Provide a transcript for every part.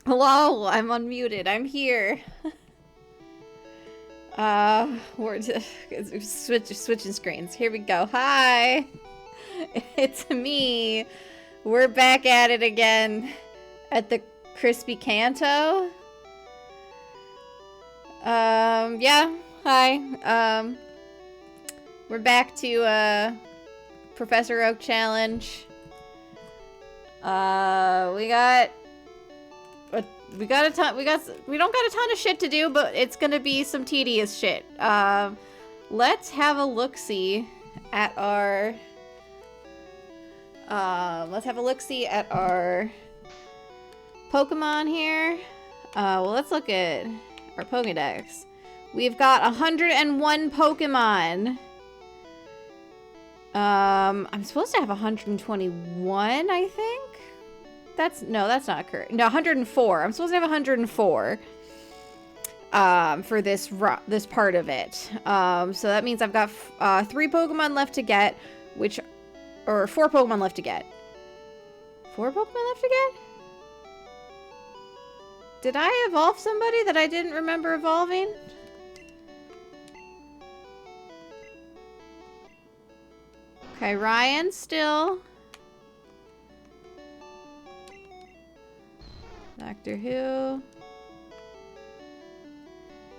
Hello, I'm unmuted. I'm here. We're switching screens. Here we go. Hi, it's me. We're back at it again at the Crispy Canto. Yeah. Hi. We're back to Professor Oak Challenge. We got a ton. We don't got a ton of shit to do, but it's gonna be some tedious shit. Let's have a look-see at our. Let's have a look-see at our Pokemon here. Well, let's look at our Pokédex. We've got 101 Pokemon. I'm supposed to have 121, I think. That's not correct. No, 104. I'm supposed to have 104. For this part of it. So that means I've got 3 Pokemon left to get, or 4 Pokemon left to get. 4 Pokemon left to get? Did I evolve somebody that I didn't remember evolving? Okay, Ryan still. Doctor Who.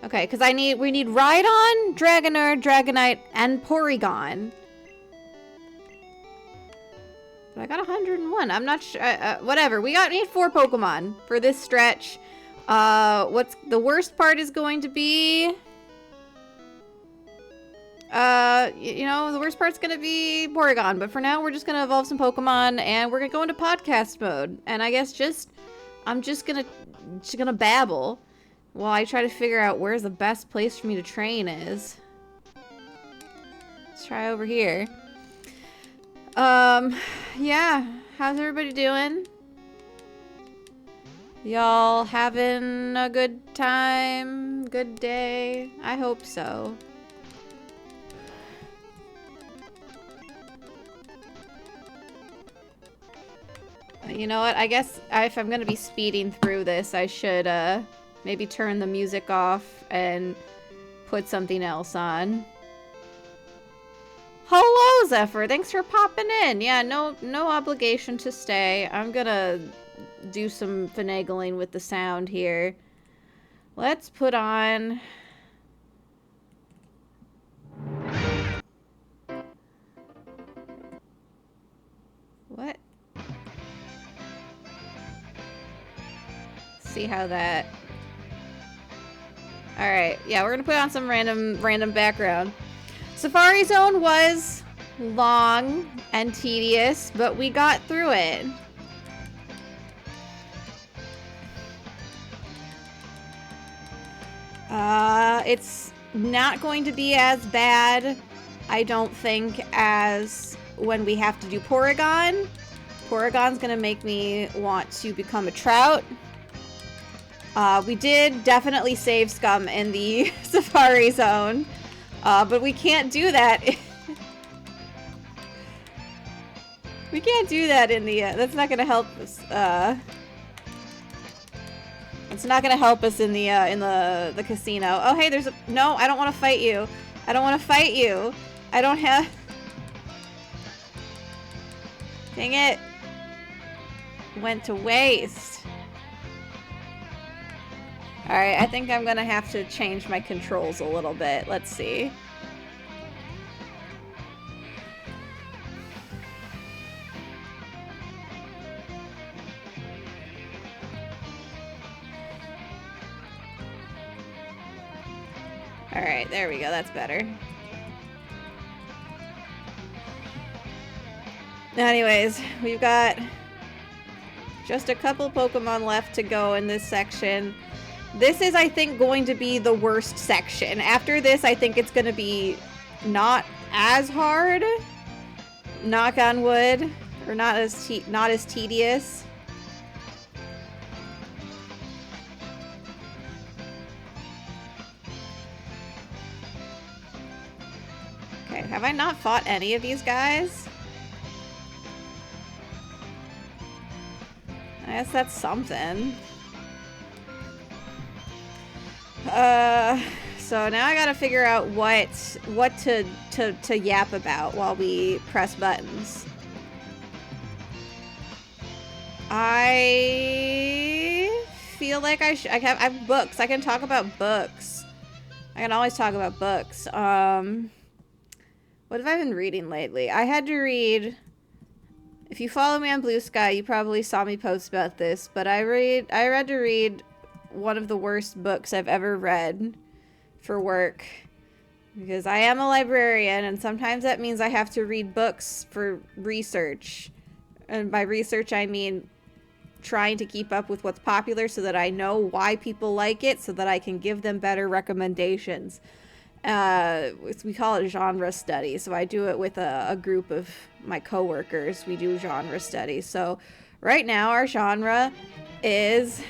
Okay, because we need Rhydon, Dragonair, Dragonite, and Porygon. But I got 101. I'm not sure. Whatever. We need 4 Pokemon for this stretch. What's the worst part is going to be? You know, the worst part's gonna be Porygon. But for now, we're just gonna evolve some Pokemon, and we're gonna go into podcast mode. And I guess I'm just gonna babble while I try to figure out where's the best place for me to train is. Let's try over here. Yeah. How's everybody doing? Y'all having a good time? Good day? I hope so. You know what? I guess if I'm gonna be speeding through this, I should maybe turn the music off and put something else on. Hello, Zephyr. Thanks for popping in. Yeah, no obligation to stay. I'm gonna do some finagling with the sound here. Let's put on. What? See how that. All right, yeah, we're gonna put on some random background. Safari Zone was long and tedious, but we got through it. It's not going to be as bad, I don't think, as when we have to do Porygon. Porygon's gonna make me want to become a trout. We did definitely save scum in the Safari Zone, but we can't do that. We can't do that in the, that's not gonna help us, it's not gonna help us in the casino. Oh, hey, no, I don't want to fight you. I don't want to fight you. I don't have... Dang it. Went to waste. Alright, I think I'm gonna have to change my controls a little bit. Let's see. Alright, there we go. That's better. Anyways, we've got just a couple Pokemon left to go in this section. This is, I think, going to be the worst section. After this, I think it's going to be not as hard. Knock on wood. Or not as tedious. Okay, have I not fought any of these guys? I guess that's something. So now I gotta figure out what to yap about while we press buttons. I feel like I have books. I can talk about books. I can always talk about books. What have I been reading lately? I had to read... If you follow me on Blue Sky, you probably saw me post about this, but I had to read one of the worst books I've ever read for work. Because I am a librarian, and sometimes that means I have to read books for research. And by research, I mean trying to keep up with what's popular so that I know why people like it, so that I can give them better recommendations. We call it genre study, so I do it with a group of my coworkers. We do genre study. So right now our genre is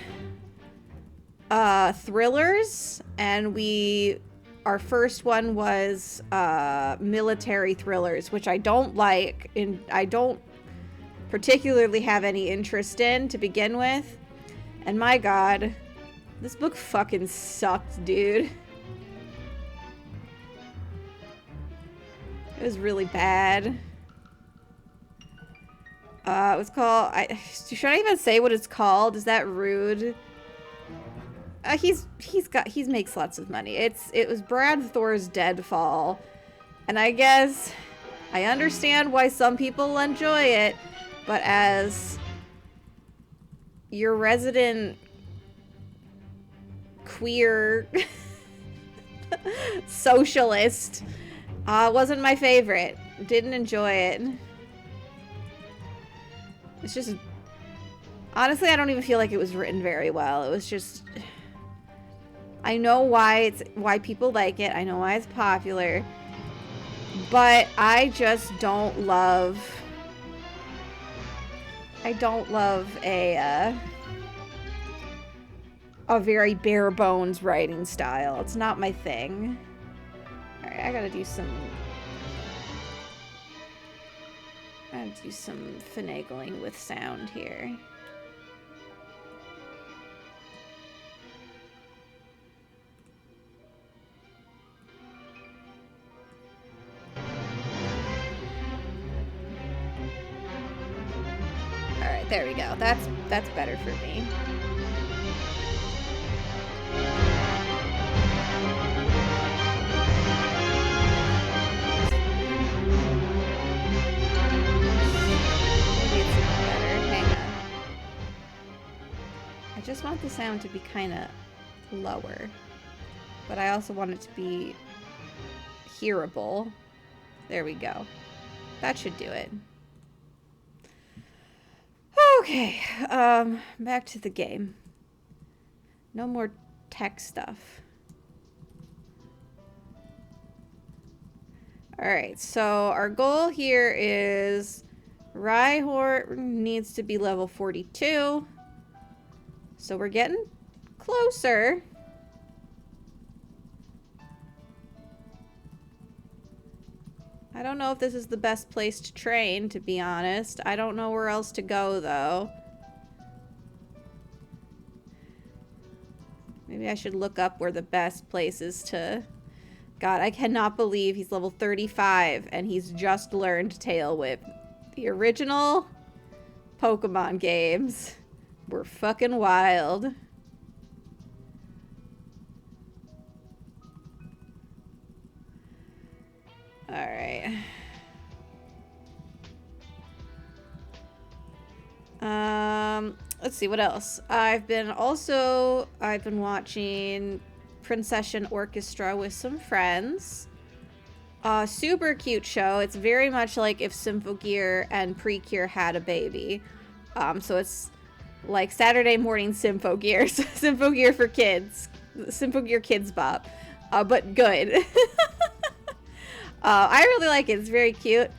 thrillers, and our first one was military thrillers, which I don't like, and I don't particularly have any interest in to begin with. And my god, this book fucking sucked, dude. It was really bad. It was called... should I even say what it's called? Is that rude? He makes lots of money. It was Brad Thor's Deadfall. And I guess I understand why some people enjoy it, but as your resident queer socialist, wasn't my favorite. Didn't enjoy it. It's just... Honestly, I don't even feel like it was written very well. It was just... I know why people like it. I know why it's popular. But I just don't love... I don't love a very bare bones writing style. It's not my thing. Alright, I gotta do some finagling with sound here. Alright, there we go. That's better for me. I just want the sound to be kind of lower, but I also want it to be hearable. There we go. That should do it. Okay, back to the game. No more tech stuff. Alright, so our goal here is Rhyhorn needs to be level 42. So we're getting closer. I don't know if this is the best place to train, to be honest. I don't know where else to go, though. Maybe I should look up where the best place is to... God, I cannot believe he's level 35 and he's just learned Tail Whip. The original Pokemon games were fucking wild. Alright. Let's see, what else? I've been watching Princession Orchestra with some friends. Super cute show. It's very much like if Symphogear and Precure had a baby. So it's like Saturday morning Symphogear. Symphogear for kids. Symphogear Kids Bop. But good. I really like it. It's very cute.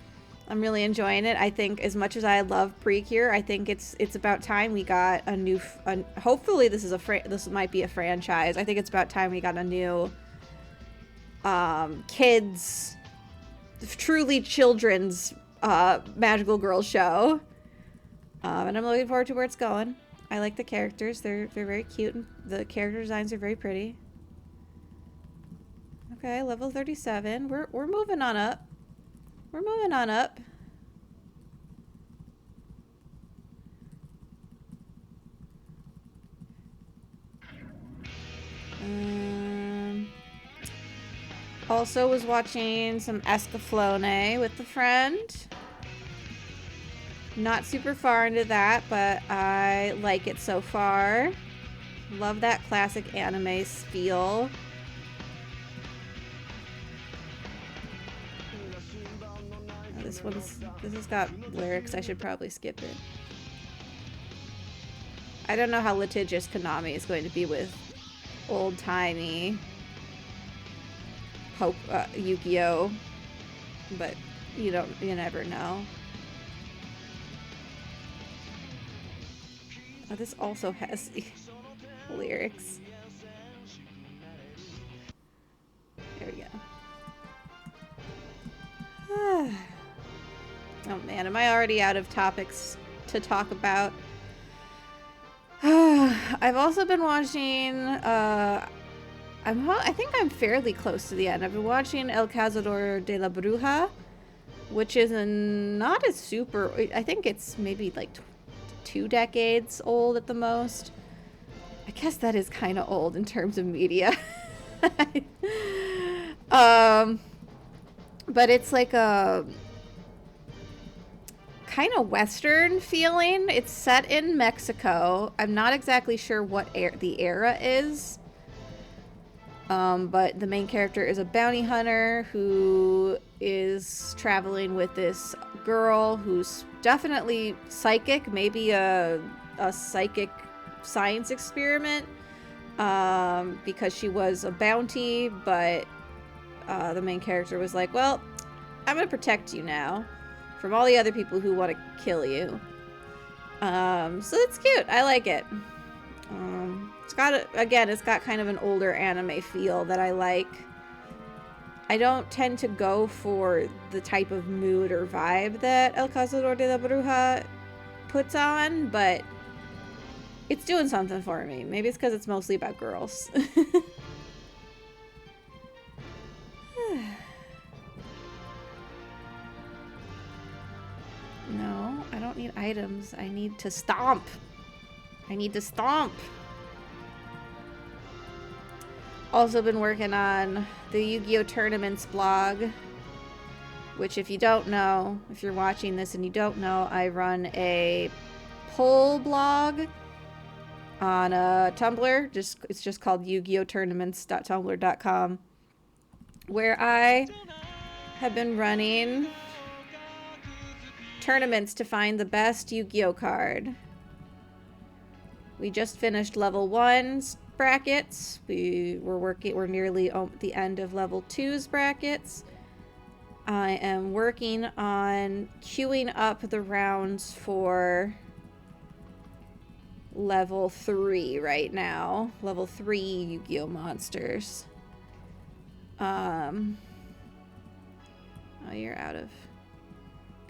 I'm really enjoying it. I think as much as I love Precure, I think it's about time we got a new... hopefully this might be a franchise. I think it's about time we got a new kids... truly children's magical girl show. And I'm looking forward to where it's going. I like the characters. They're very cute, and the character designs are very pretty. Okay, level 37. We're moving on up. We're moving on up. Also was watching some Escaflowne with a friend. Not super far into that, but I like it so far. Love that classic anime feel. Oh, this has got lyrics. I should probably skip it. I don't know how litigious Konami is going to be with old-timey Yu-Gi-Oh, but you never know. Oh, this also has lyrics. There we go. Oh man, am I already out of topics to talk about? I've also been watching, I think I'm fairly close to the end. I've been watching El Cazador de la Bruja, which is not as super, I think it's maybe like 2 decades old at the most. I guess that is kind of old in terms of media. But it's like a kind of Western feeling. It's set in Mexico. I'm not exactly sure what the era is. But the main character is a bounty hunter who is traveling with this girl who's definitely psychic, maybe a psychic science experiment, because she was a bounty, but the main character was like, well, I'm gonna protect you now from all the other people who want to kill you. So it's cute. I like it. It's got kind of an older anime feel that I like. I don't tend to go for the type of mood or vibe that El Cazador de la Bruja puts on, but it's doing something for me. Maybe it's because it's mostly about girls. No, I don't need items. I need to stomp. I need to stomp. Also been working on the Yu-Gi-Oh! Tournaments blog, which if you don't know, if you're watching this and you don't know, I run a poll blog on Tumblr. It's just called Yu-Gi-Oh! Tournaments.tumblr.com, where I have been running tournaments to find the best Yu-Gi-Oh! Card. We just finished level 1's brackets. We're nearly at the end of level 2's brackets. I am working on queuing up the rounds for level 3 right now. Level 3 Yu-Gi-Oh! Monsters. Oh, you're out of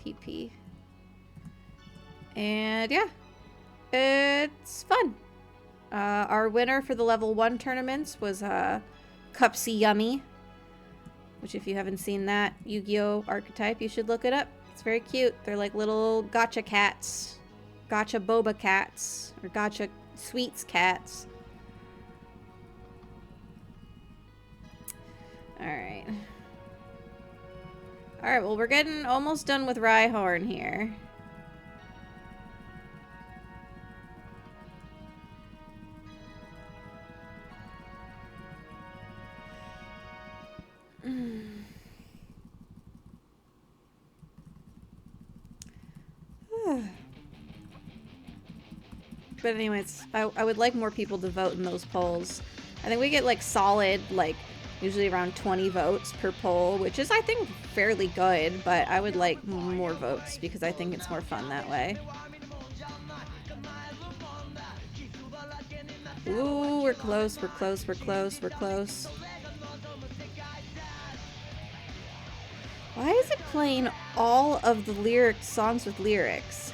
PP. And yeah, it's fun. Our winner for the level 1 tournaments was Cupsy Yummy, which if you haven't seen that Yu-Gi-Oh! Archetype, you should look it up. It's very cute. They're like little gacha cats. Gacha boba cats. Or gacha sweets cats. Alright. Alright, well we're getting almost done with Rhyhorn here. But anyways, I would like more people to vote in those polls. I think we get like solid, like usually around 20 votes per poll, which is I think fairly good, but I would like more votes because I think it's more fun that way. Ooh, we're close, we're close, we're close, we're close. Why is it playing all of the songs with lyrics?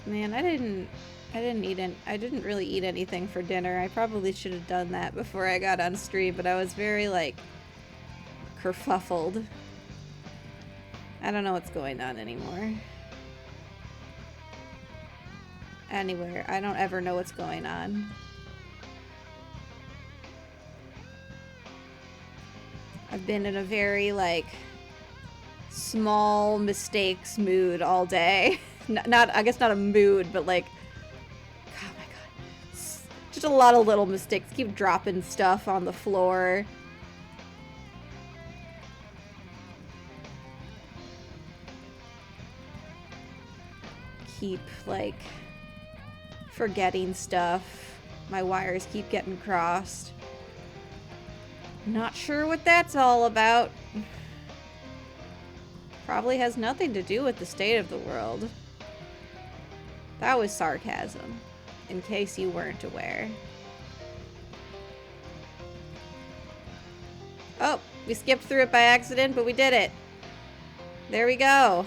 Man, I didn't really eat anything for dinner. I probably should have done that before I got on stream, but I was very, like, kerfuffled. I don't know what's going on anymore. Anywhere. I don't ever know what's going on. I've been in a very, like, small mistakes mood all day. I guess not a mood, but like, oh my god. Just a lot of little mistakes. Keep dropping stuff on the floor. Keep, like, forgetting stuff. My wires keep getting crossed. Not sure what that's all about. Probably has nothing to do with the state of the world. That was sarcasm, in case you weren't aware. Oh, we skipped through it by accident, but we did it. There we go.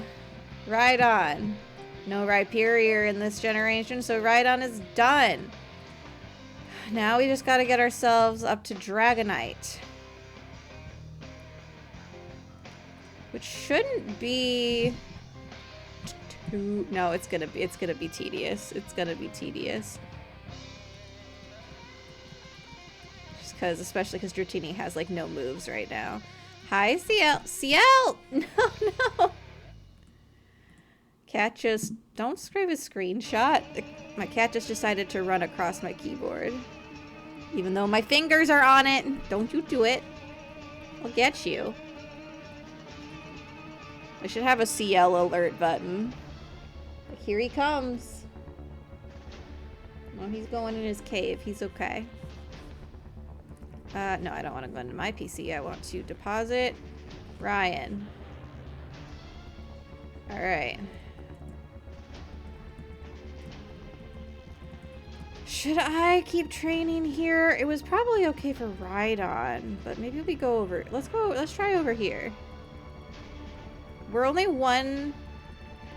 Right on. No Rhyperior in this generation, so Rhydon is done. Now we just gotta get ourselves up to Dragonite. Which shouldn't be too... No, it's gonna be tedious. It's gonna be tedious. Just because, especially because Dratini has, like, no moves right now. Hi, CL! CL! No, no! Cat just... Don't scrape a screenshot. My cat just decided to run across my keyboard. Even though my fingers are on it. Don't you do it. I'll get you. I should have a CL alert button. But here he comes. Well, he's going in his cave. He's okay. No, I don't want to go into my PC. I want to deposit Ryan. Alright. Should I keep training here? It was probably okay for Rhydon, but maybe we go over... Let's try over here. We're only one...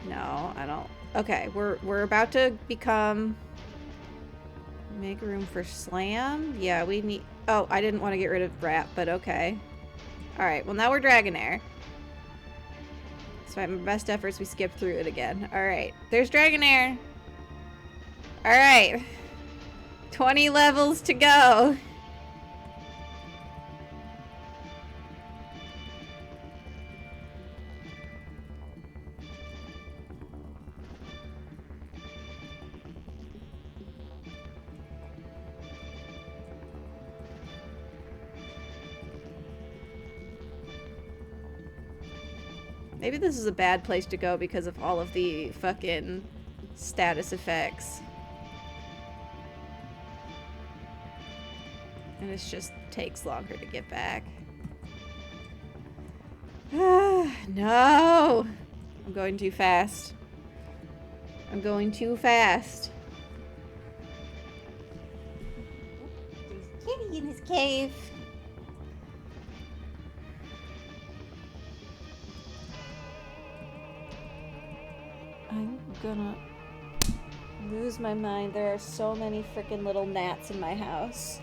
No, I don't... Okay, we're about to become... Make room for Slam? Yeah, we need... Oh, I didn't want to get rid of Brat, but okay. Alright, well now we're Dragonair. Despite my best efforts, we skipped through it again. Alright, there's Dragonair! Alright. 20 levels to go! Maybe this is a bad place to go because of all of the fucking status effects. And it just takes longer to get back. No! I'm going too fast. I'm going too fast. There's Kitty in his cave. I'm gonna lose my mind. There are so many freaking little gnats in my house.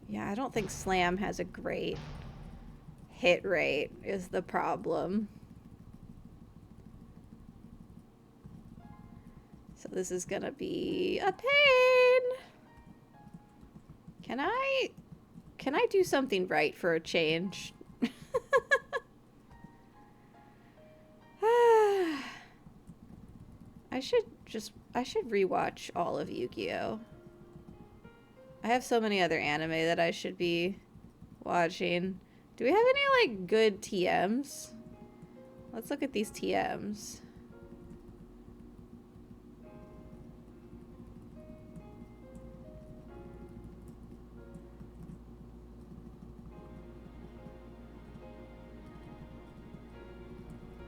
Yeah, I don't think Slam has a great hit rate is the problem. So this is gonna be a pain. Can I do something right for a change? I should rewatch all of Yu-Gi-Oh! I have so many other anime that I should be watching. Do we have any, like, good TMs? Let's look at these TMs.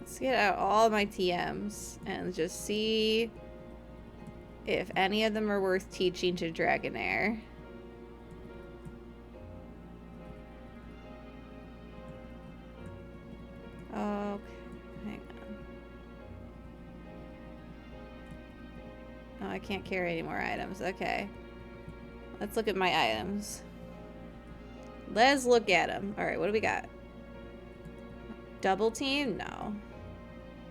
Let's get out all my TMs and just see if any of them are worth teaching to Dragonair. Okay, hang on. Oh, I can't carry any more items. Okay. Let's look at my items. Let's look at them. Alright, what do we got? Double team? No.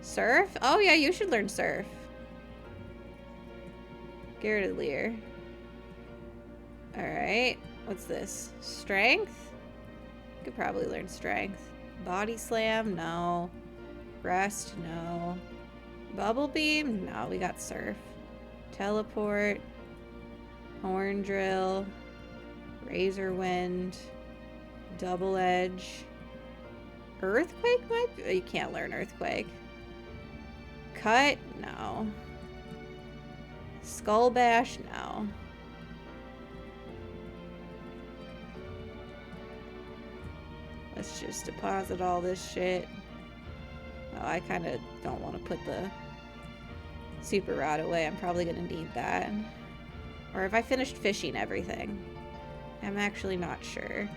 Surf? Oh yeah, you should learn surf. Garrett. Alright. What's this? Strength? Could probably learn strength. Body slam? No. Rest? No. Bubble beam? No, we got surf. Teleport. Horn drill. Razor wind. Double edge. Earthquake might be? You can't learn earthquake. Cut? No. Skull bash? No. Let's just deposit all this shit. Oh, I kind of don't want to put the super rod away. I'm probably going to need that. Or have I finished fishing everything? I'm actually not sure.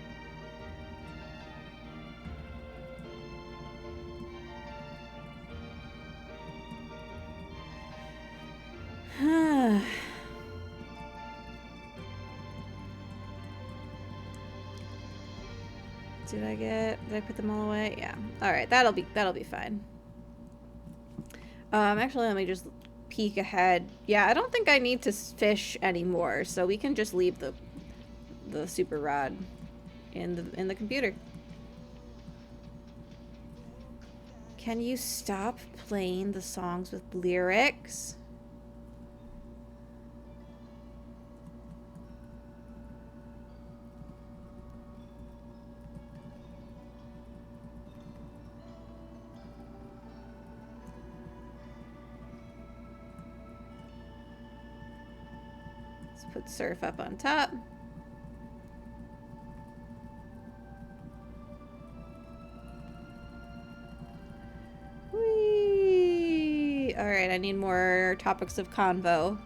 Did I put them all away? Yeah. Alright, that'll be fine. Actually, let me just peek ahead. Yeah, I don't think I need to fish anymore, so we can just leave the super rod in the computer. Can you stop playing the songs with lyrics? Let's put surf up on top. Whee! Alright, I need more topics of convo.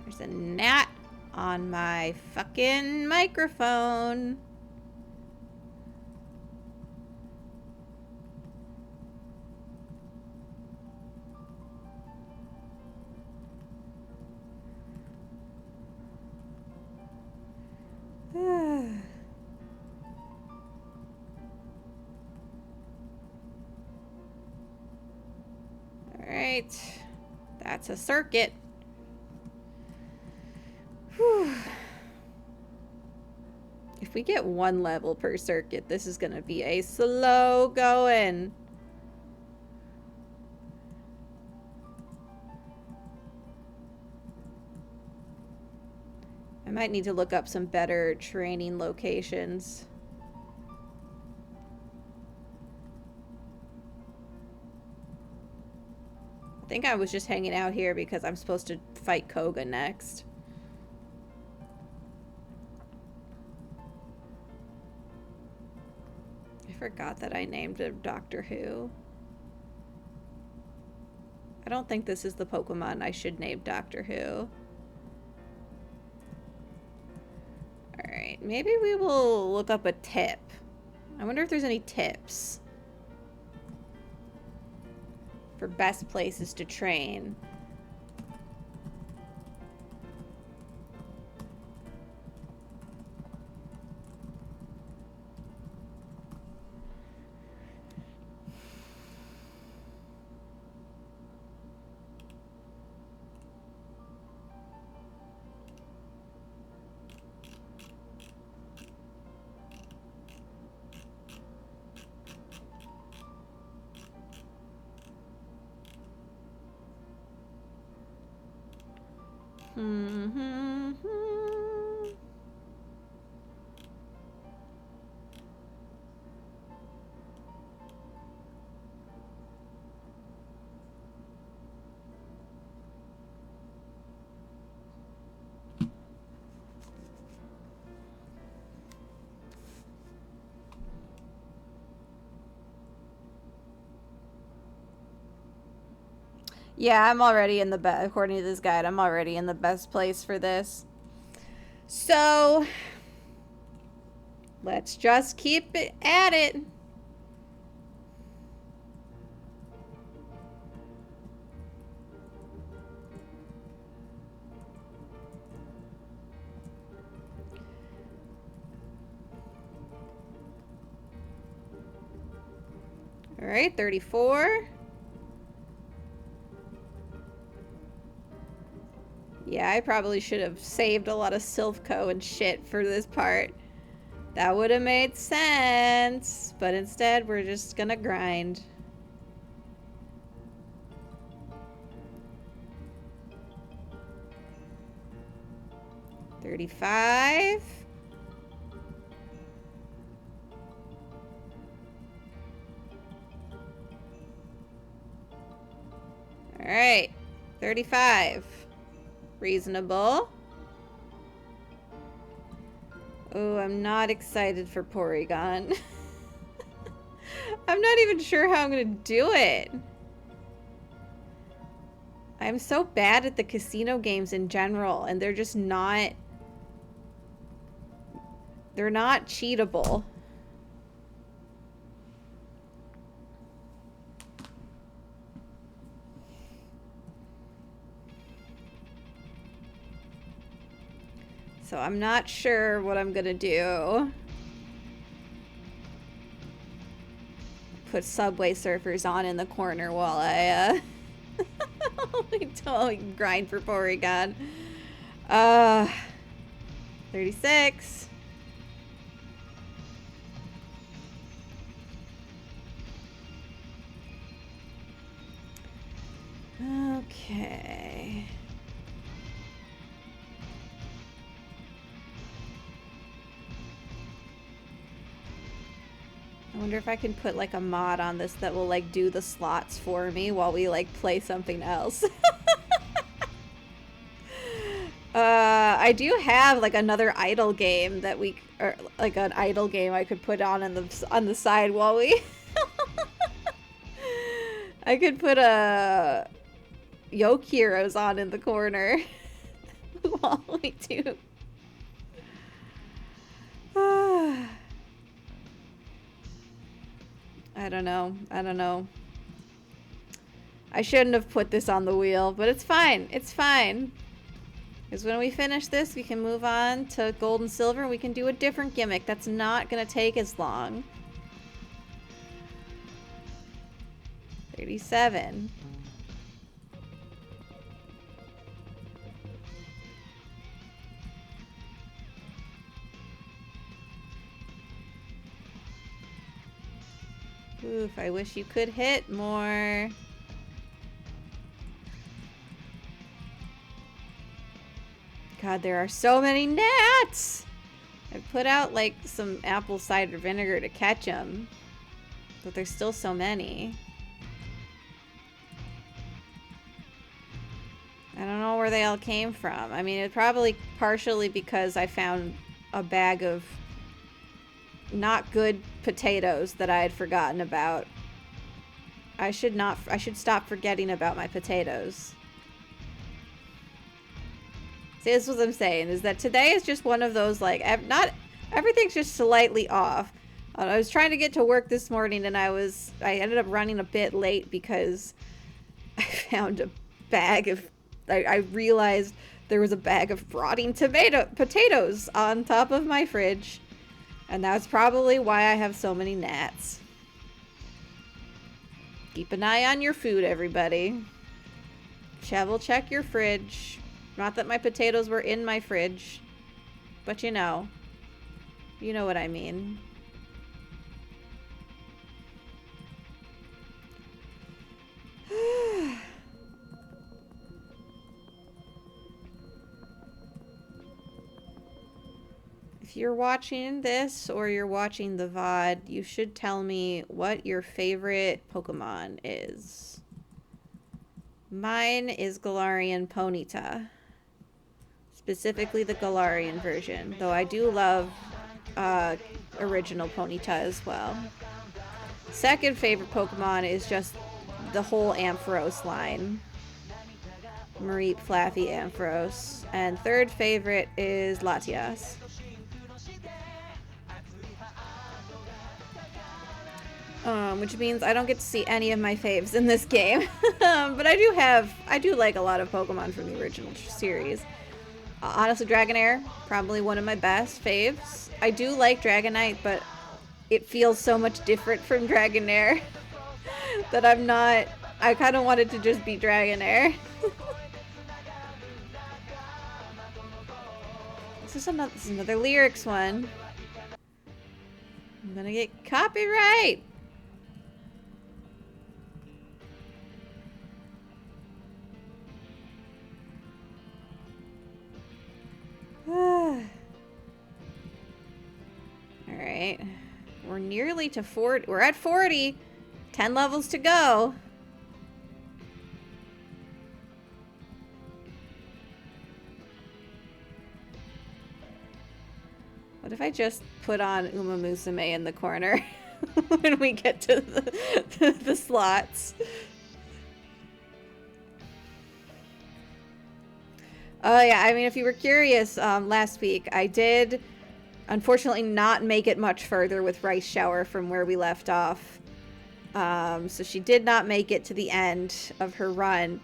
There's a gnat on my fucking microphone. Alright. That's a circuit. Whew. If we get one level per circuit, this is gonna be a slow going. I might need to look up some better training locations. I think I was just hanging out here because I'm supposed to fight Koga next. I forgot that I named a Doctor Who. I don't think this is the Pokemon I should name Doctor Who. Alright, maybe we will look up a tip. I wonder if there's any tips for best places to train. Yeah, I'm already in the best, according to this guide, I'm already in the best place for this. So, let's just keep it at it. All right, 34. Yeah, I probably should have saved a lot of Silphco and shit for this part. That would have made sense. But instead, we're just gonna grind. $35. All right, 35. Reasonable. Oh, I'm not excited for Porygon. I'm not even sure how I'm gonna do it. I'm so bad at the casino games in general, and they're just not... They're not cheatable. So I'm not sure what I'm gonna do. Put Subway Surfers on in the corner while I totally grind for Porygon. 36. Okay. I wonder if I can put like a mod on this that will like do the slots for me while we like play something else. I do have like another idle game that we, or like an idle game I could put on the side while we. I could put a Yoke Heroes on in the corner while we do. I don't know. I don't know. I shouldn't have put this on the wheel, but it's fine. It's fine. Because when we finish this, we can move on to gold and silver, and we can do a different gimmick that's not going to take as long. 37. Oof, I wish you could hit more. God, there are so many gnats! I put out like some apple cider vinegar to catch them, but there's still so many. I don't know where they all came from. I mean, it's probably partially because I found a bag of not good potatoes that I had forgotten about. I should stop forgetting about my potatoes. See, this is what I'm saying, is that today is just one of those, like, not everything's just slightly off. I was trying to get to work this morning, and I ended up running a bit late because I found a bag of, I realized there was a bag of rotting potatoes on top of my fridge. And that's probably why I have so many gnats. Keep an eye on your food, everybody. Chevel check your fridge. Not that my potatoes were in my fridge, but you know what I mean. If you're watching this or you're watching the VOD, you should tell me what your favorite Pokemon is. Mine is Galarian Ponyta. Specifically the Galarian version, though I do love original Ponyta as well. Second favorite Pokemon is just the whole Ampharos line. Mareep, Flaffy, Ampharos. And third favorite is Latias. Which means I don't get to see any of my faves in this game. But I do like a lot of Pokemon from the original series. Honestly, Dragonair, probably one of my best faves. I do like Dragonite, but it feels so much different from Dragonair that I kind of wanted to just be Dragonair. This is another lyrics one. I'm gonna get copyright. Alright. We're nearly to 40. We're at 40. 10 levels to go. What if I just put on Uma Musume in the corner when we get to the slots? Oh yeah, I mean, if you were curious, last week I did unfortunately not make it much further with Rice Shower from where we left off. So she did not make it to the end of her run.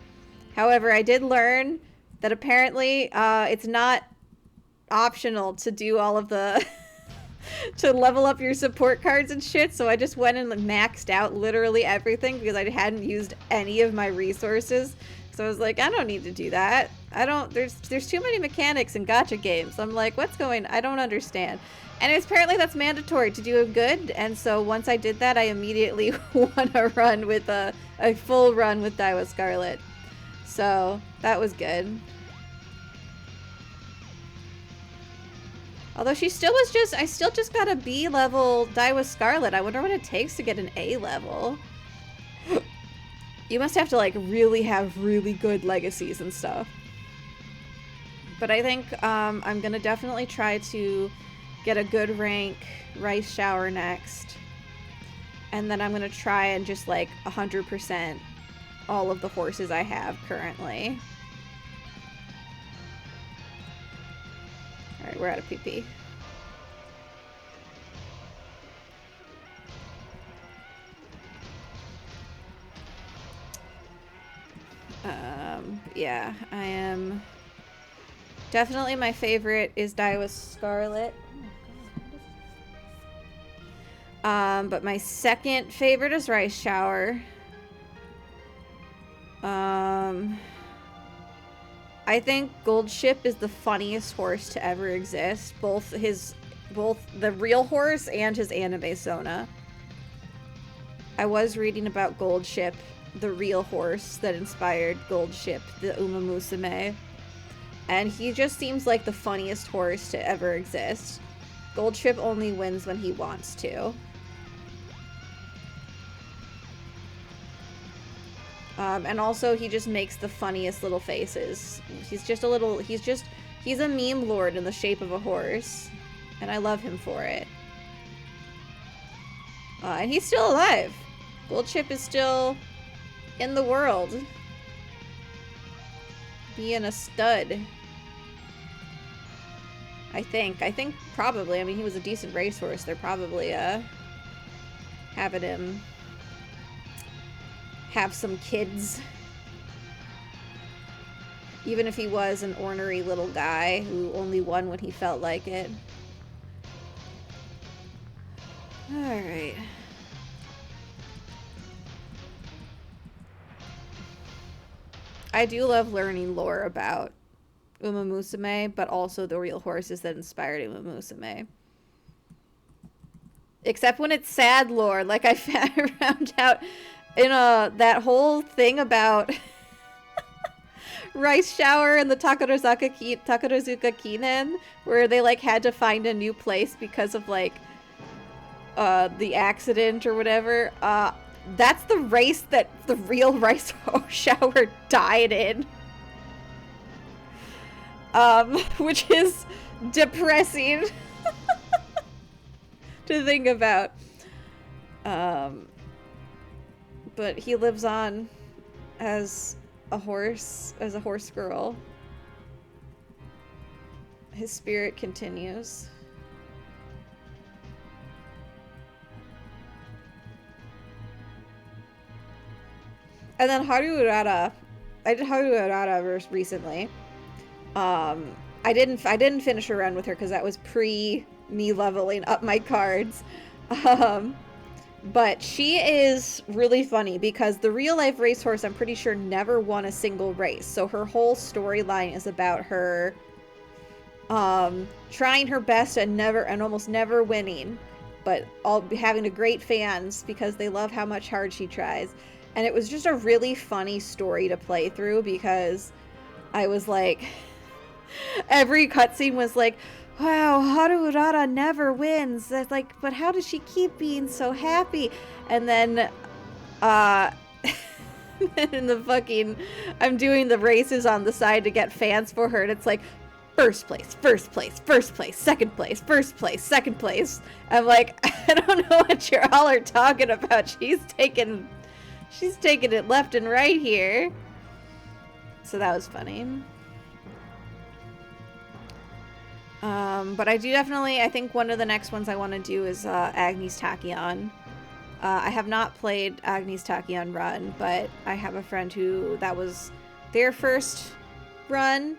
However, I did learn that apparently it's not optional to do all of the to level up your support cards and shit, so I just went and maxed out literally everything because I hadn't used any of my resources. So I was like, I don't need to do that. There's too many mechanics in gacha games. I'm like, I don't understand. And apparently that's mandatory to do a good, and so once I did that, I immediately won a run with a full run with Daiwa Scarlet. So that was good. Although I still just got a B level Daiwa Scarlet. I wonder what it takes to get an A level. You must have to like really have really good legacies and stuff. But I think I'm gonna definitely try to get a good rank Rice Shower next. And then I'm gonna try and just like 100% all of the horses I have currently. Alright, we're out of PP. Yeah, I am... Definitely my favorite is Daiwa Scarlet. But my second favorite is Rice Shower. I think Gold Ship is the funniest horse to ever exist. Both the real horse and his anime Sona. I was reading about Gold Ship, the real horse that inspired Gold Ship, the Uma Musume. And he just seems like the funniest horse to ever exist. Gold Ship only wins when he wants to. And also he just makes the funniest little faces. He's a meme lord in the shape of a horse. And I love him for it. And he's still alive. Gold Ship is still in the world. Being a stud. I think probably. I mean, he was a decent racehorse. They're probably having him have some kids. Even if he was an ornery little guy who only won when he felt like it. Alright. I do love learning lore about Uma Musume, but also the real horses that inspired Uma Musume. Except when it's sad lore, like I found out in that whole thing about Rice Shower and the Takarazuka Kinen, where they like had to find a new place because of like the accident or whatever. That's the race that the real Rice Shower died in. Which is depressing to think about. But he lives on as as a horse girl. His spirit continues. And then Haru Urara. I did Haru Urara recently. I didn't finish a run with her because that was pre me leveling up my cards. But she is really funny because the real life racehorse, I'm pretty sure, never won a single race. So her whole storyline is about her trying her best and almost never winning, but having a great fans because they love how much hard she tries. And it was just a really funny story to play through because I was like, every cutscene was like, wow, Haru Urara never wins. That's like, but how does she keep being so happy? And then, in the fucking, I'm doing the races on the side to get fans for her, and it's like, first place, first place, first place, second place, first place, second place. I'm like, I don't know what you all are talking about. She's taking it left and right here. So that was funny. But I do definitely, I think one of the next ones I want to do is Agnes Tachyon. I have not played Agnes Tachyon Run, but I have a friend who that was their first run,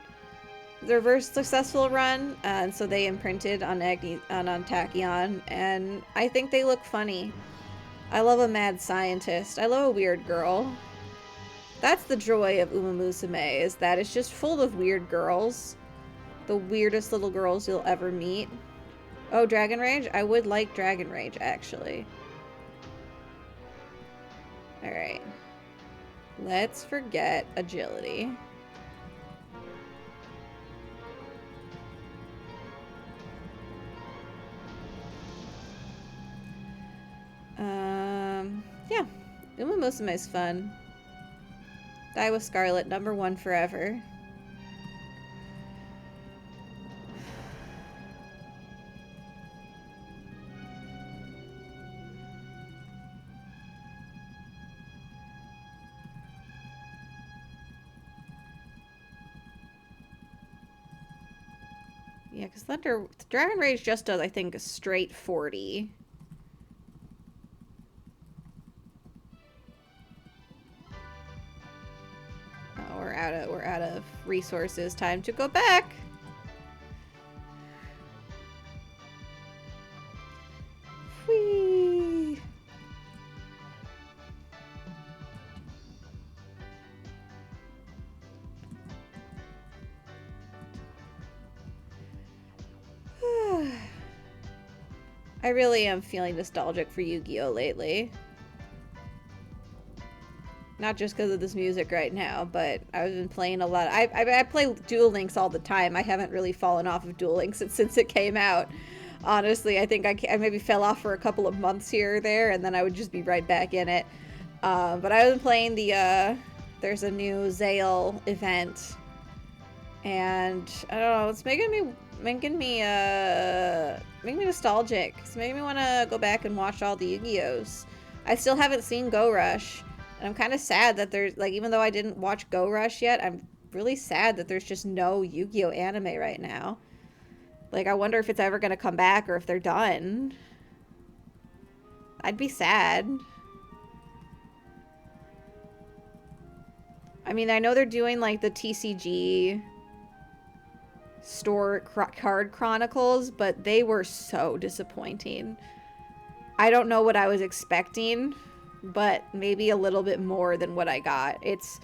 their first successful run, and so they imprinted on Tachyon, and I think they look funny. I love a mad scientist. I love a weird girl. That's the joy of Uma Musume, is that it's just full of weird girls. The weirdest little girls you'll ever meet. Oh, Dragon Rage? I would like Dragon Rage, actually. Alright. Let's forget agility. Yeah. Uma Musume is fun. Die with Scarlet, #1 forever. Yeah, because Dragon Rage just does, I think, a straight 40. Oh, we're out of resources. Time to go back. Whee! I really am feeling nostalgic for Yu-Gi-Oh! Lately. Not just because of this music right now, but I've been playing a lot. I play Duel Links all the time. I haven't really fallen off of Duel Links since it came out. Honestly, I think I maybe fell off for a couple of months here or there, and then I would just be right back in it. But I've been playing there's a new Zale event, and I don't know, it's making me nostalgic. It's making me want to go back and watch all the Yu-Gi-Ohs. I still haven't seen Go Rush. And I'm kind of sad that there's, like, even though I didn't watch Go Rush yet, I'm really sad that there's just no Yu-Gi-Oh! Anime right now. Like, I wonder if it's ever going to come back or if they're done. I'd be sad. I mean, I know they're doing, like, the TCG store card chronicles, but they were so disappointing. I don't know what I was expecting, but maybe a little bit more than what I got. It's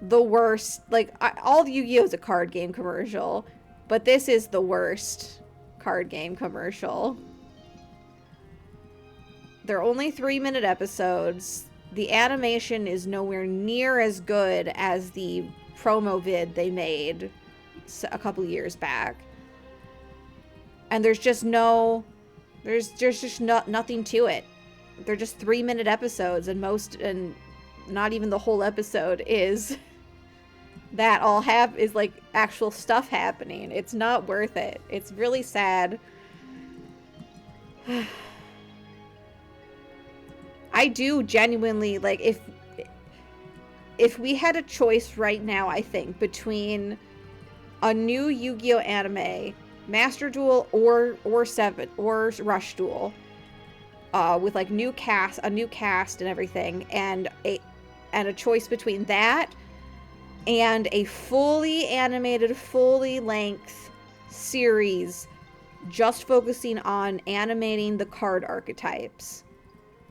the worst. Like, all Yu-Gi-Oh! Is a card game commercial, but this is the worst card game commercial. They're only 3-minute episodes. The animation is nowhere near as good as the promo vid they made a couple years back. And there's just nothing to it. They're just 3-minute episodes, and not even the whole episode is that is like actual stuff happening. It's not worth it. It's really sad. I do genuinely, like, if we had a choice right now, I think, between a new Yu-Gi-Oh anime, Master Duel or Rush Duel, with like a new cast and everything, and a choice between that and a fully animated, fully length series just focusing on animating the card archetypes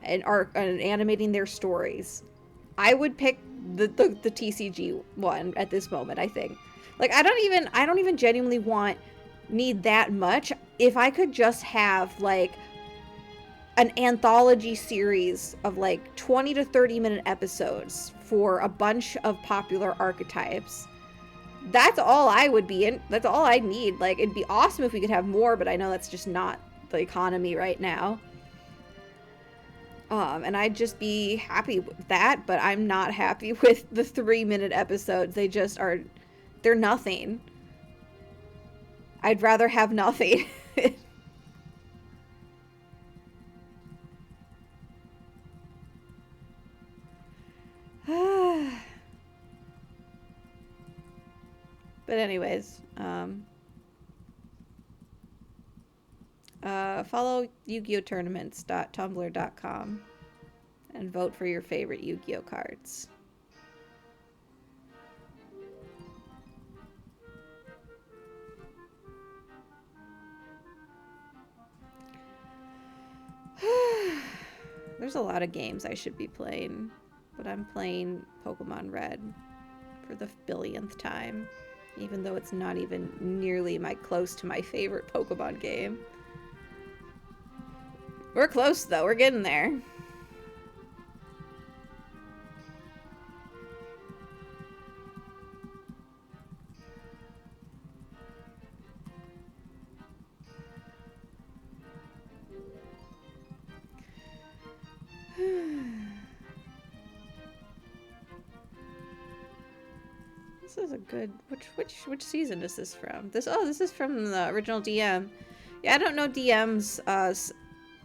and animating their stories, I would pick the TCG one at this moment, I think. Like, I don't even genuinely need that much. If I could just have like an anthology series of like 20 to 30 minute episodes for a bunch of popular archetypes, that's all I would be in. That's all I need. Like, it'd be awesome if we could have more, but I know that's just not the economy right now. And I'd just be happy with that, but I'm not happy with the 3-minute episodes. They just are, they're nothing. I'd rather have nothing. But anyways, follow Yu-Gi-Oh tournaments.tumblr.com and vote for your favorite Yu-Gi-Oh cards. There's a lot of games I should be playing, but I'm playing Pokemon Red for the billionth time, even though it's not even nearly close to my favorite Pokemon game. We're close though, we're getting there. This is a good, which season is this from? This is from the original DM. Yeah, I don't know DM's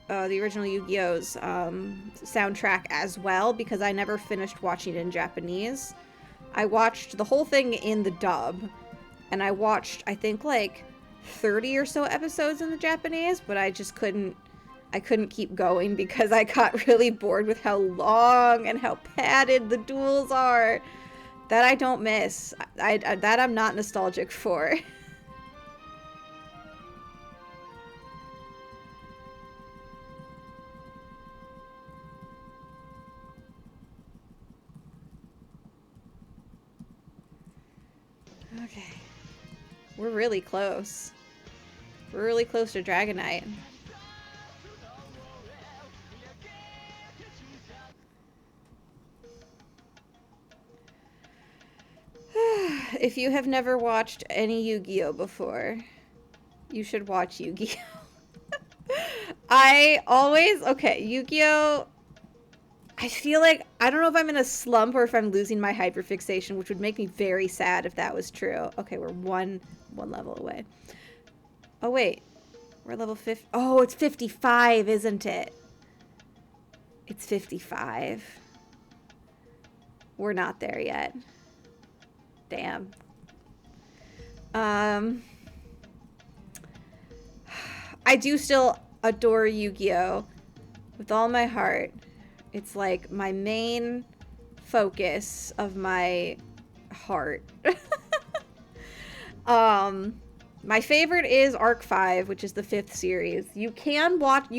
the original Yu-Gi-Oh's soundtrack as well, because I never finished watching it in Japanese. I watched the whole thing in the dub, and I watched, I think, like 30 or so episodes in the Japanese, but I just couldn't keep going because I got really bored with how long and how padded the duels are. That I don't miss. That I'm not nostalgic for. Okay. We're really close. We're really close to Dragonite. If you have never watched any Yu-Gi-Oh before, you should watch Yu-Gi-Oh. Okay, Yu-Gi-Oh, I feel like, I don't know if I'm in a slump or if I'm losing my hyperfixation, which would make me very sad if that was true. Okay, we're one level away. Oh, wait. We're level 50. Oh, it's 55, isn't it? It's 55. We're not there yet. Damn. I do still adore Yu-Gi-Oh! With all my heart. It's like my main focus of my heart. My favorite is Arc 5, which is the 5th series. You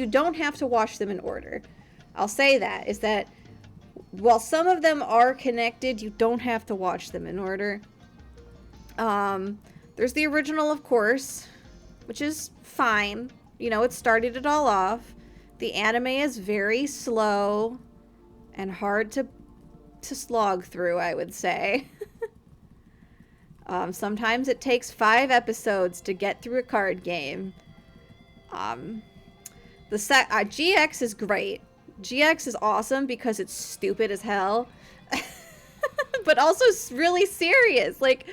don't have to watch them in order. I'll say that, is that while some of them are connected, you don't have to watch them in order. There's the original, of course, which is fine. You know, it started it all off. The anime is very slow and hard to slog through, I would say. Sometimes it takes 5 episodes to get through a card game. GX is great. GX is awesome because it's stupid as hell. But also really serious. Like,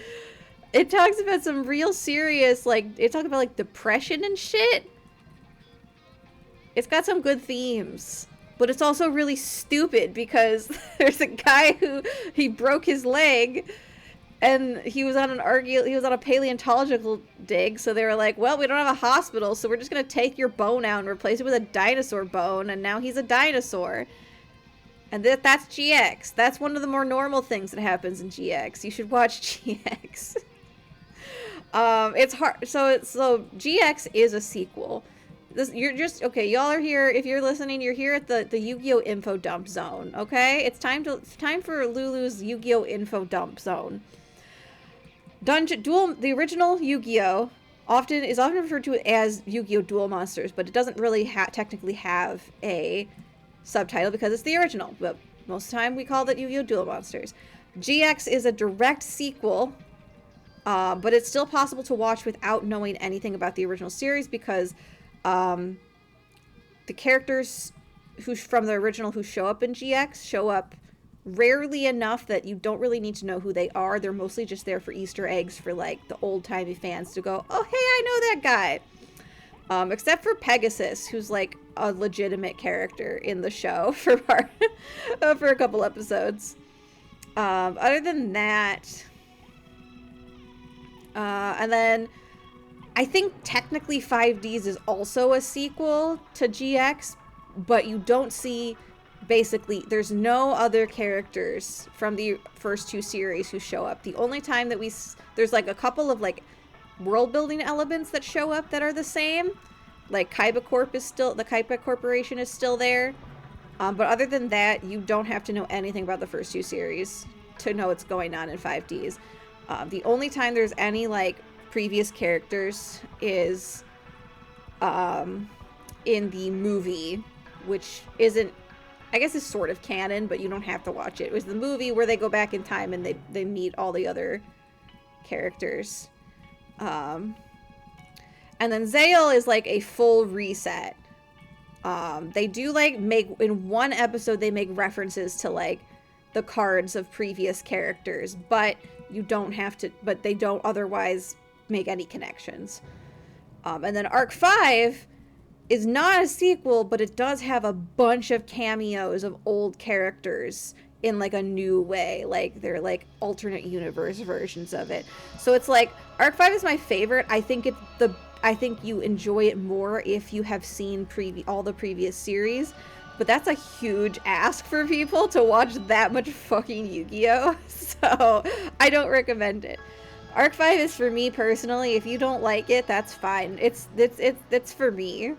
it talks about some real serious, like, it talks about, like, depression and shit. It's got some good themes. but it's also really stupid because there's a guy who he broke his leg and he was on a paleontological dig, so they were like, well, we don't have a hospital, so we're just gonna take your bone out and replace it with a dinosaur bone, and now he's a dinosaur. And that's GX. That's one of the more normal things that happens in GX. You should watch GX. It's hard. So GX is a sequel. You're just okay. Y'all are here. If you're listening, you're here at the Yu-Gi-Oh info dump zone. Okay, it's time for Lulu's Yu-Gi-Oh info dump zone. The original Yu-Gi-Oh is often referred to as Yu-Gi-Oh! Duel Monsters, but it doesn't really technically have a subtitle because it's the original. But most of the time we call it Yu-Gi-Oh! Duel Monsters. GX is a direct sequel, but it's still possible to watch without knowing anything about the original series because the characters from the original who show up in GX show up rarely enough that you don't really need to know who they are. They're mostly just there for Easter eggs for like the old-timey fans to go, oh, hey, I know that guy. Except for Pegasus, who's like a legitimate character in the show for a couple episodes. Other than that, and then I think technically 5Ds is also a sequel to GX, but you don't see, basically, there's no other characters from the first two series who show up. The only time that there's like a couple of like world building elements that show up that are the same. Like Kaiba Corporation is still there. But other than that, you don't have to know anything about the first two series to know what's going on in 5Ds. The only time there's any like previous characters is in the movie, which isn't, I guess it's sort of canon, but you don't have to watch it. It was the movie where they go back in time and they meet all the other characters. And then Zale is like a full reset. They do like in one episode they make references to like the cards of previous characters, but they don't otherwise make any connections. And then Arc 5 is not a sequel, but it does have a bunch of cameos of old characters in like a new way. Like they're like alternate universe versions of it. So it's like Arc 5 is my favorite. I think you enjoy it more if you have seen all the previous series. But that's a huge ask for people to watch that much fucking Yu-Gi-Oh! So I don't recommend it. Arc 5 is for me personally. If you don't like it, that's fine. It's for me.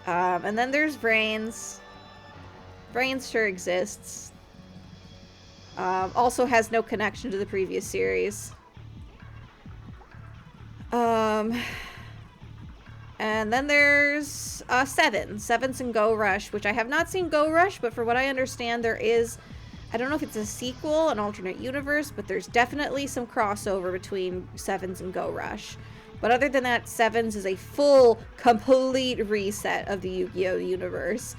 And then there's Brains. Brains sure exists. Also has no connection to the previous series. And then there's Sevens and Go Rush, which I have not seen Go Rush, but for what I understand, there is, I don't know if it's a sequel, an alternate universe, but there's definitely some crossover between Sevens and Go Rush. But other than that, Sevens is a full, complete reset of the Yu-Gi-Oh! Universe.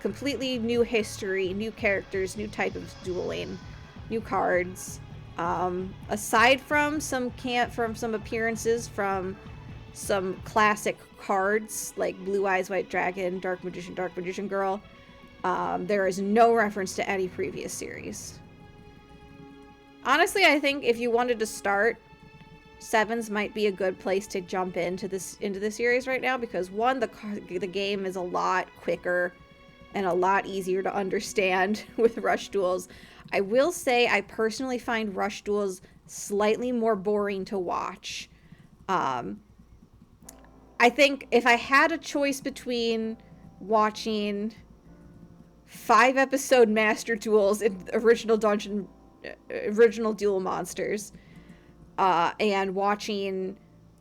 Completely new history, new characters, new type of dueling, new cards. Aside from some appearances from some classic cards like Blue Eyes White Dragon, Dark Magician Girl, there is no reference to any previous series. Honestly, I think if you wanted to start, Sevens might be a good place to jump into the series right now because one, the game is a lot quicker and a lot easier to understand with Rush Duels. I will say I personally find Rush Duels slightly more boring to watch. I think if I had a choice between watching 5-episode Master Duels in original Duel Monsters, and watching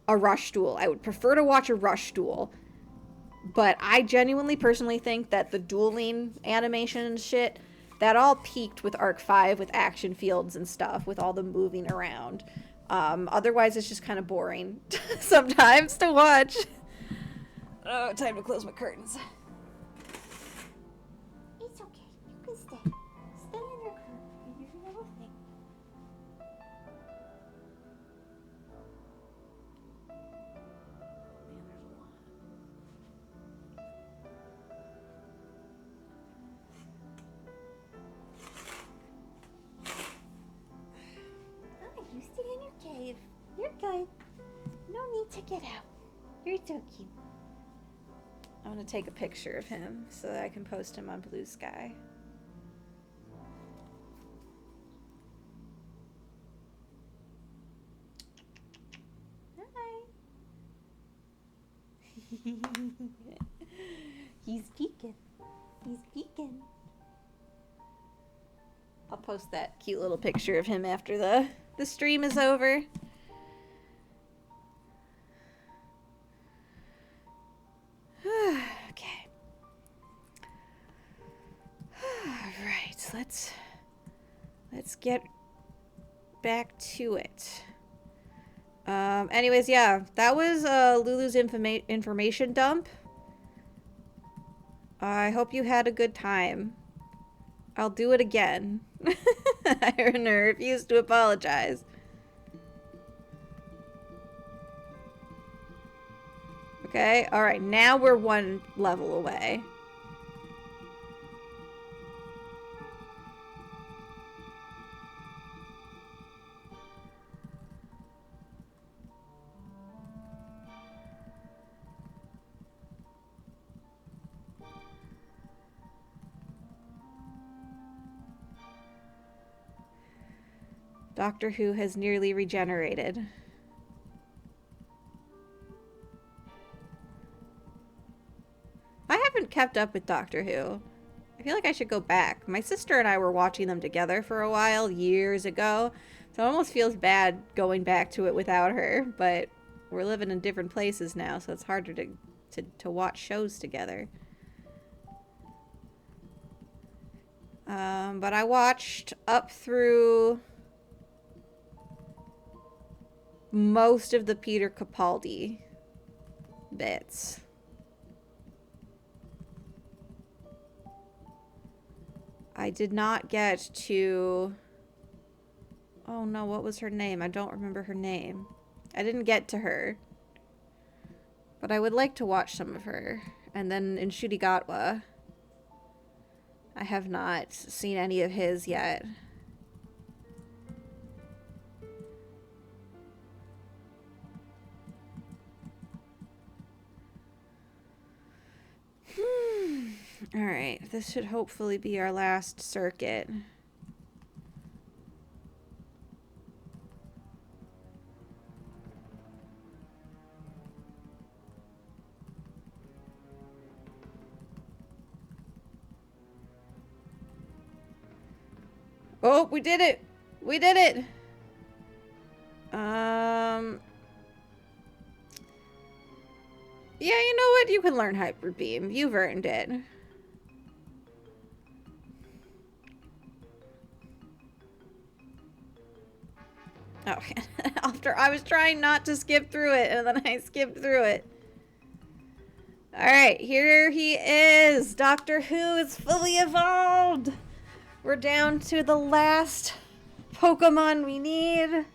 a Rush Duel, I would prefer to watch a Rush Duel. But I genuinely personally think that the dueling animation and shit, that all peaked with Arc 5 with action fields and stuff, with all the moving around. Otherwise, it's just kind of boring sometimes to watch. Oh, time to close my curtains. It's okay. You can stay. Stay in your curtain and do your little thing. Man, there's a lot. You're good. No need to get out. You're so cute. I'm gonna take a picture of him so that I can post him on Blue Sky. Hi. He's peeking. He's peeking. I'll post that cute little picture of him after the stream is over. Okay. Alright, let's get back to it. Anyways, yeah, that was Lulu's information dump. I hope you had a good time. I'll do it again. I refuse to apologize. Okay, alright, now we're one level away. Doctor Who has nearly regenerated. I haven't kept up with Doctor Who. I feel like I should go back. My sister and I were watching them together for a while, years ago. So it almost feels bad going back to it without her. But we're living in different places now, so it's harder to watch shows together. But I watched up through most of the Peter Capaldi bits. I did not get to... Oh no, what was her name? I don't remember her name. I didn't get to her. But I would like to watch some of her. And then in Shudigatwa, I have not seen any of his yet. Alright, this should hopefully be our last circuit. Oh, we did it! We did it! Yeah, you know what? You can learn Hyper Beam. You've earned it. Oh, after I was trying not to skip through it, and then I skipped through it. Alright, here he is! Doctor Who is fully evolved! We're down to the last Pokemon we need.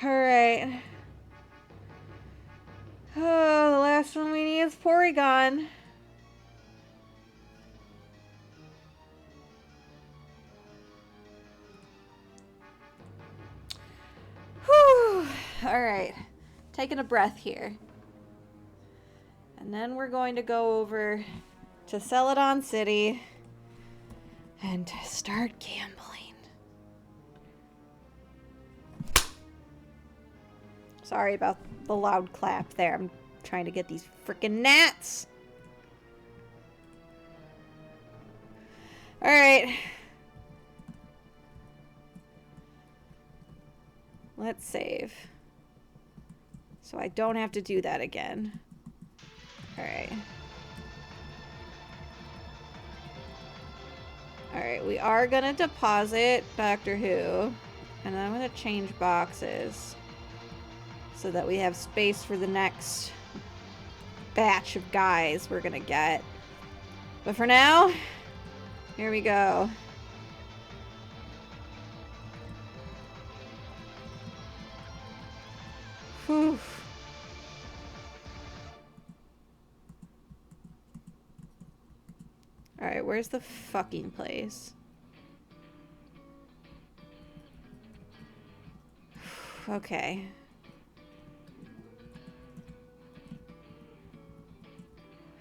Alright. Oh, the last one we need is Porygon. Whew. Alright. Taking a breath here. And then we're going to go over to Celadon City and start gambling. Sorry about the loud clap there. I'm trying to get these freaking gnats. Alright. Let's save. So I don't have to do that again. Alright. Alright, we are gonna deposit Doctor Who. And then I'm gonna change boxes. So that we have space for the next batch of guys we're gonna get. But for now, here we go. Whew. Alright, where's the fucking place? Okay.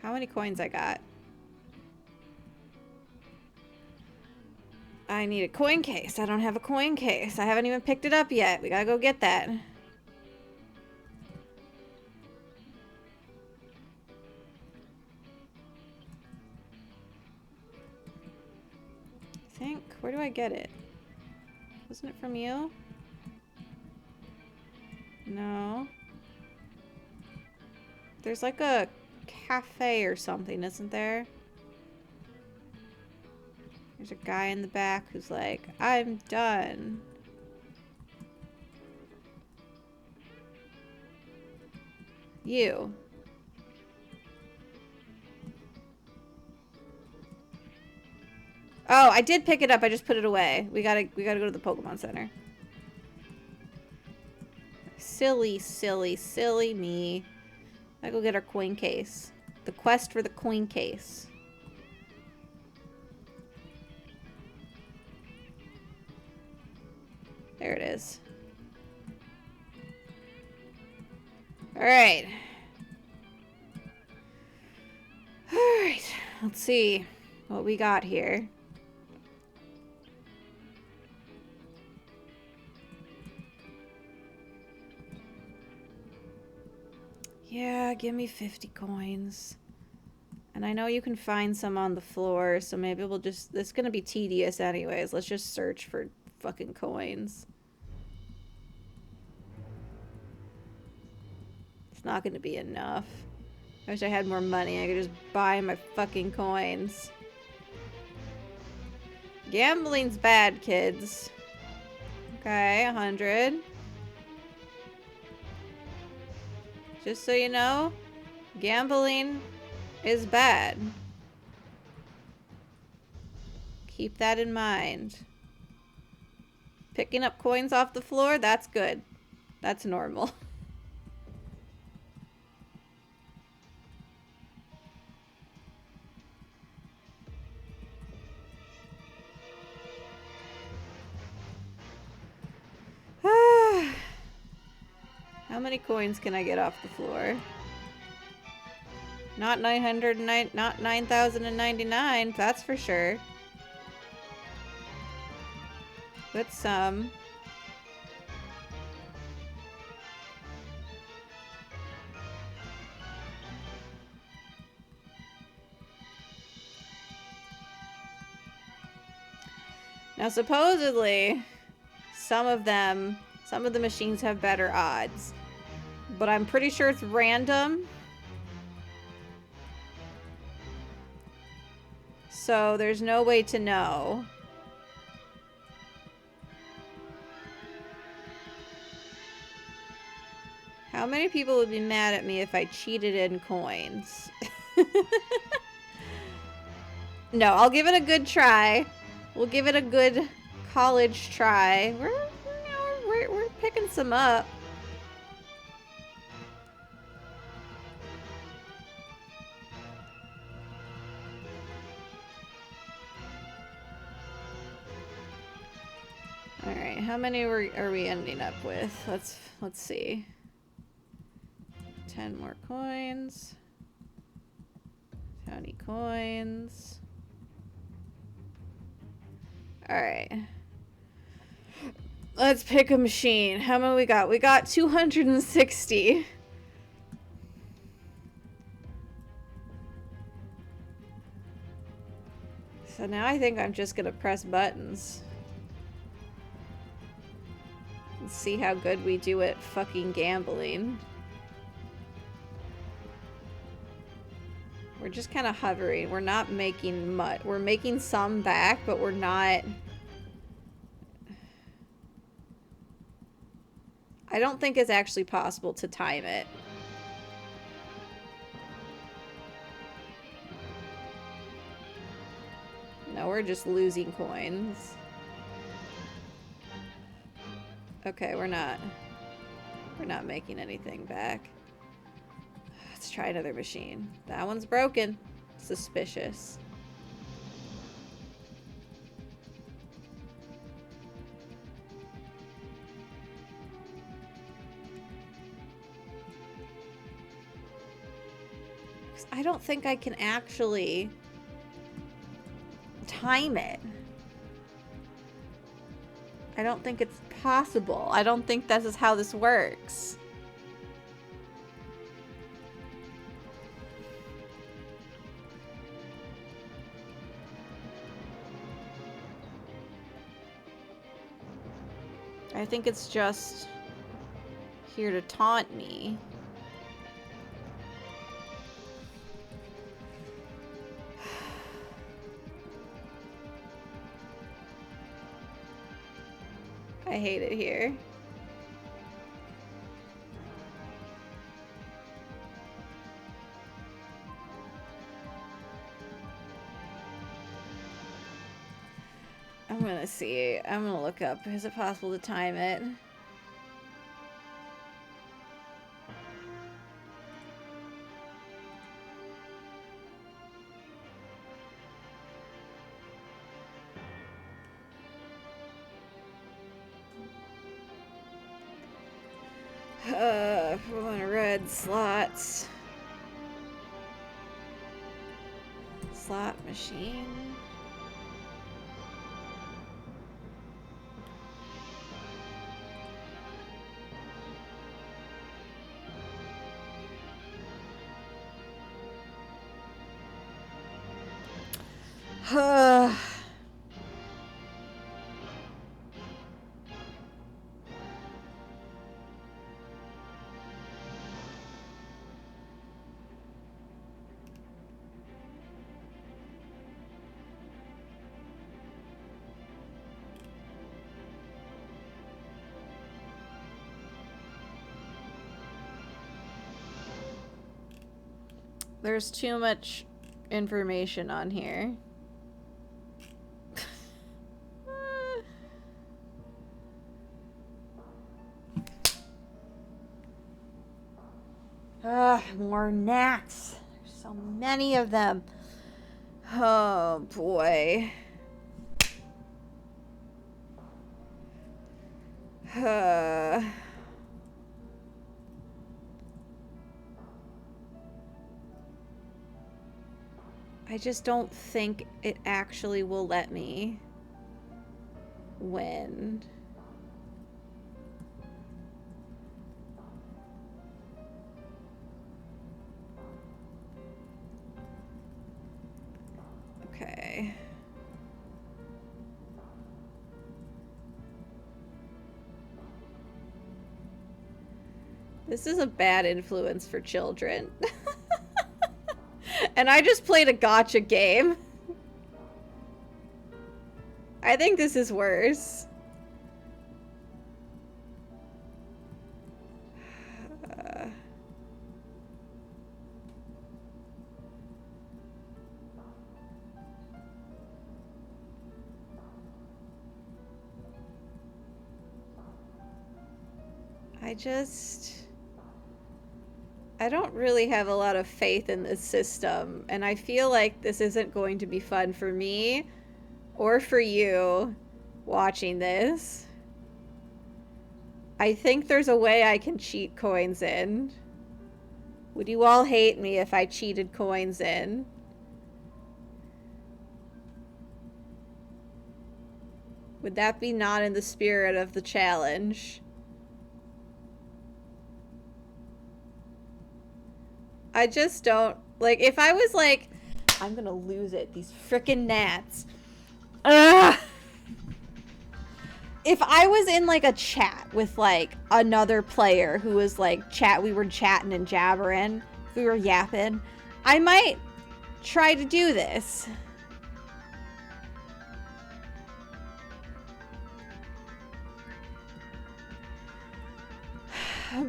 How many coins I got? I need a coin case. I don't have a coin case. I haven't even picked it up yet. We gotta go get that. I think. Where do I get it? Wasn't it from you? No. There's like a cafe or something, isn't there? There's a guy in the back who's like, I'm done. You. Oh, I did pick it up. I just put it away. We gotta go to the Pokemon Center. Silly, silly, silly me. I go get our coin case. The quest for the coin case. There it is. Alright. Alright. Let's see what we got here. Yeah, give me 50 coins. And I know you can find some on the floor, so maybe we'll just... It's gonna be tedious anyways. Let's just search for fucking coins. It's not gonna be enough. I wish I had more money. I could just buy my fucking coins. Gambling's bad, kids. Okay, 100. Just so you know, gambling is bad. Keep that in mind. Picking up coins off the floor, that's good. That's normal. How many coins can I get off the floor? Not 909, not 9,099, that's for sure. But some. Now supposedly, some of the machines have better odds. But I'm pretty sure it's random. So there's no way to know. How many people would be mad at me if I cheated in coins? No, I'll give it a good try. We'll give it a good college try. We're picking some up. All right, how many are we ending up with? Let's see. 10 more coins. 20 coins. All right. Let's pick a machine. How many we got? We got 260. So now I think I'm just gonna press buttons. And see how good we do at fucking gambling. We're just kind of hovering. We're not making much. We're making some back, but we're not... I don't think it's actually possible to time it. No, we're just losing coins. Okay, we're not making anything back. Let's try another machine. That one's broken. Suspicious. I don't think I can actually time it. I don't think it's possible. I don't think this is how this works. I think it's just here to taunt me. I hate it here. I'm gonna see. I'm gonna look up. Is it possible to time it? One red slots. Slot machine. There's too much information on here. More gnats. There's so many of them. Oh boy. I just don't think it actually will let me win. Okay. This is a bad influence for children. And I just played a gotcha game. I think this is worse. I don't really have a lot of faith in this system, and I feel like this isn't going to be fun for me or for you watching this. I think there's a way I can cheat coins in. Would you all hate me if I cheated coins in? Would that be not in the spirit of the challenge? I just don't, like, if I was like, I'm gonna lose it, these frickin' gnats. Ugh. If I was in, like, a chat with, like, another player who was, like, we were chatting and jabbering, we were yapping, I might try to do this.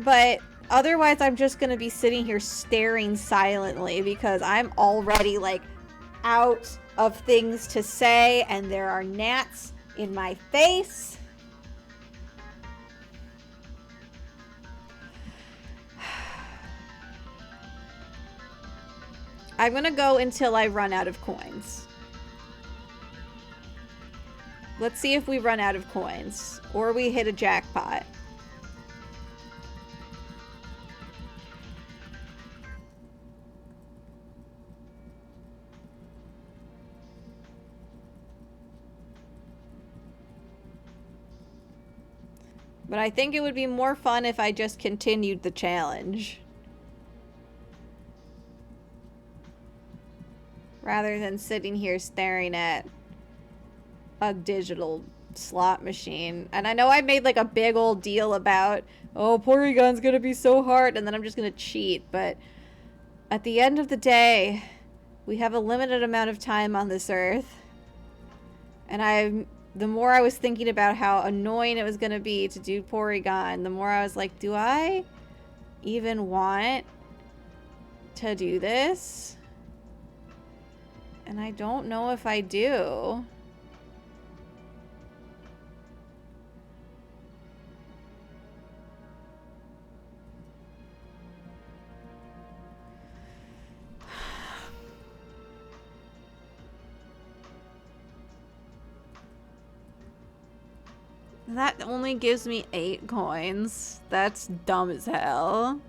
But otherwise, I'm just gonna be sitting here staring silently because I'm already, like, out of things to say and there are gnats in my face. I'm gonna go until I run out of coins. Let's see if we run out of coins or we hit a jackpot. But I think it would be more fun if I just continued the challenge. Rather than sitting here staring at a digital slot machine. And I know I made like a big old deal about, oh, Porygon's gonna be so hard, and then I'm just gonna cheat. But at the end of the day, we have a limited amount of time on this earth. And the more I was thinking about how annoying it was gonna be to do Porygon, the more I was like, do I even want to do this? And I don't know if I do. That only gives me 8 coins. That's dumb as hell.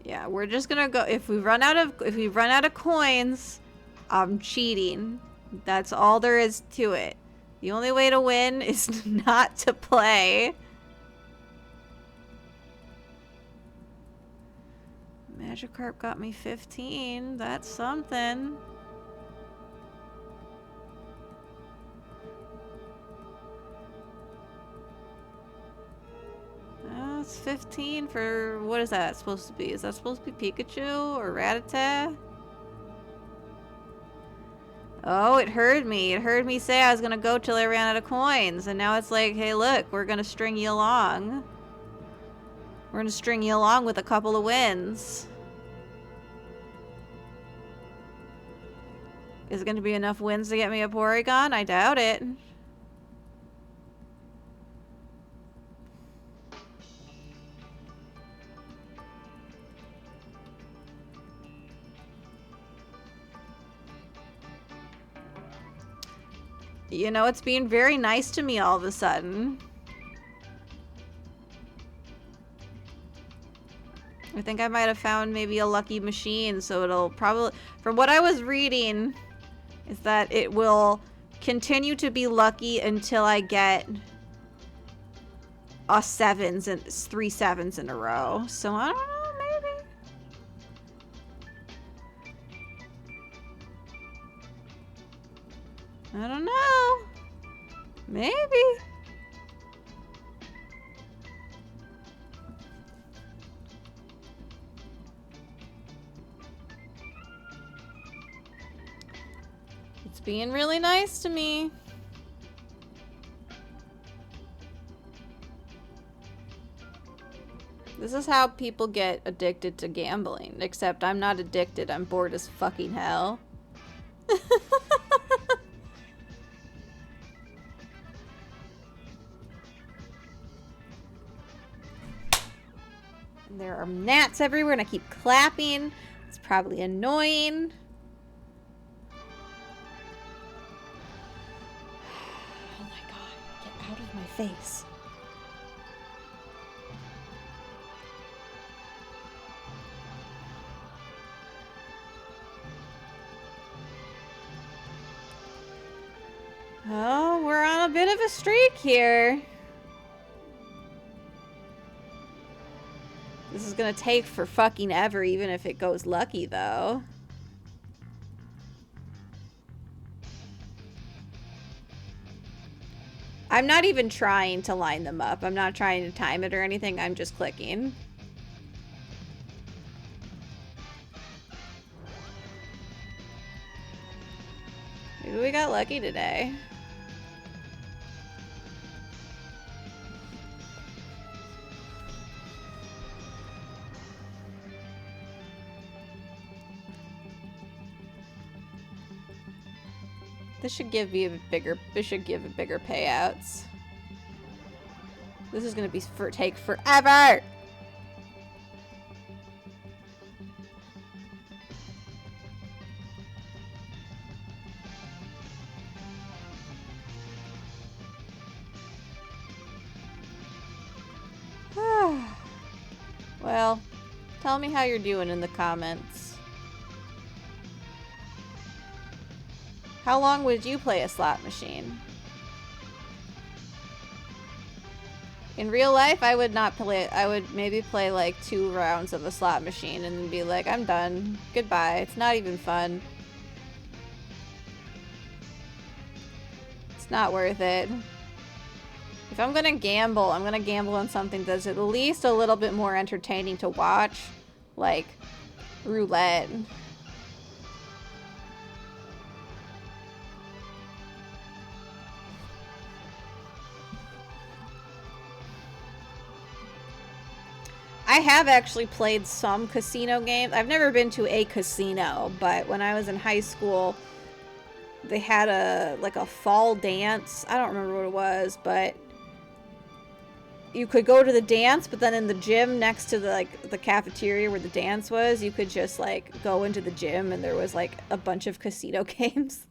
Yeah, we're just gonna go. If we run out of coins, I'm cheating. That's all there is to it. The only way to win is not to play. Magikarp got me 15. That's something. It's 15 for... What is that supposed to be? Is that supposed to be Pikachu or Rattata? Oh, it heard me. It heard me say I was gonna go till I ran out of coins. And now it's like, hey look, we're gonna string you along. We're gonna string you along with a couple of wins. Is it gonna be enough wins to get me a Porygon? I doubt it. You know, it's being very nice to me all of a sudden. I think I might have found maybe a lucky machine, so it'll probably... From what I was reading, is that it will continue to be lucky until I get a 7s and 3 7s in a row. So I don't know, maybe. I don't know. Maybe. It's being really nice to me. This is how people get addicted to gambling. Except I'm not addicted. I'm bored as fucking hell. There are gnats everywhere and I keep clapping. It's probably annoying. Oh my god, get out of my face. Oh, we're on a bit of a streak here. This is gonna take for fucking ever, even if it goes lucky, though. I'm not even trying to line them up. I'm not trying to time it or anything. I'm just clicking. Maybe we got lucky today. This should give me a bigger. This should give it bigger payouts. This is gonna be take forever. Well, tell me how you're doing in the comments. How long would you play a slot machine? In real life, I would not play. I would maybe play like 2 rounds of a slot machine and then be like, I'm done. Goodbye. It's not even fun. It's not worth it. If I'm gonna gamble, I'm gonna gamble on something that's at least a little bit more entertaining to watch. Like roulette. I have actually played some casino games. I've never been to a casino, but when I was in high school, they had a fall dance. I don't remember what it was, but you could go to the dance, but then in the gym next to the cafeteria where the dance was, you could just like go into the gym and there was like a bunch of casino games.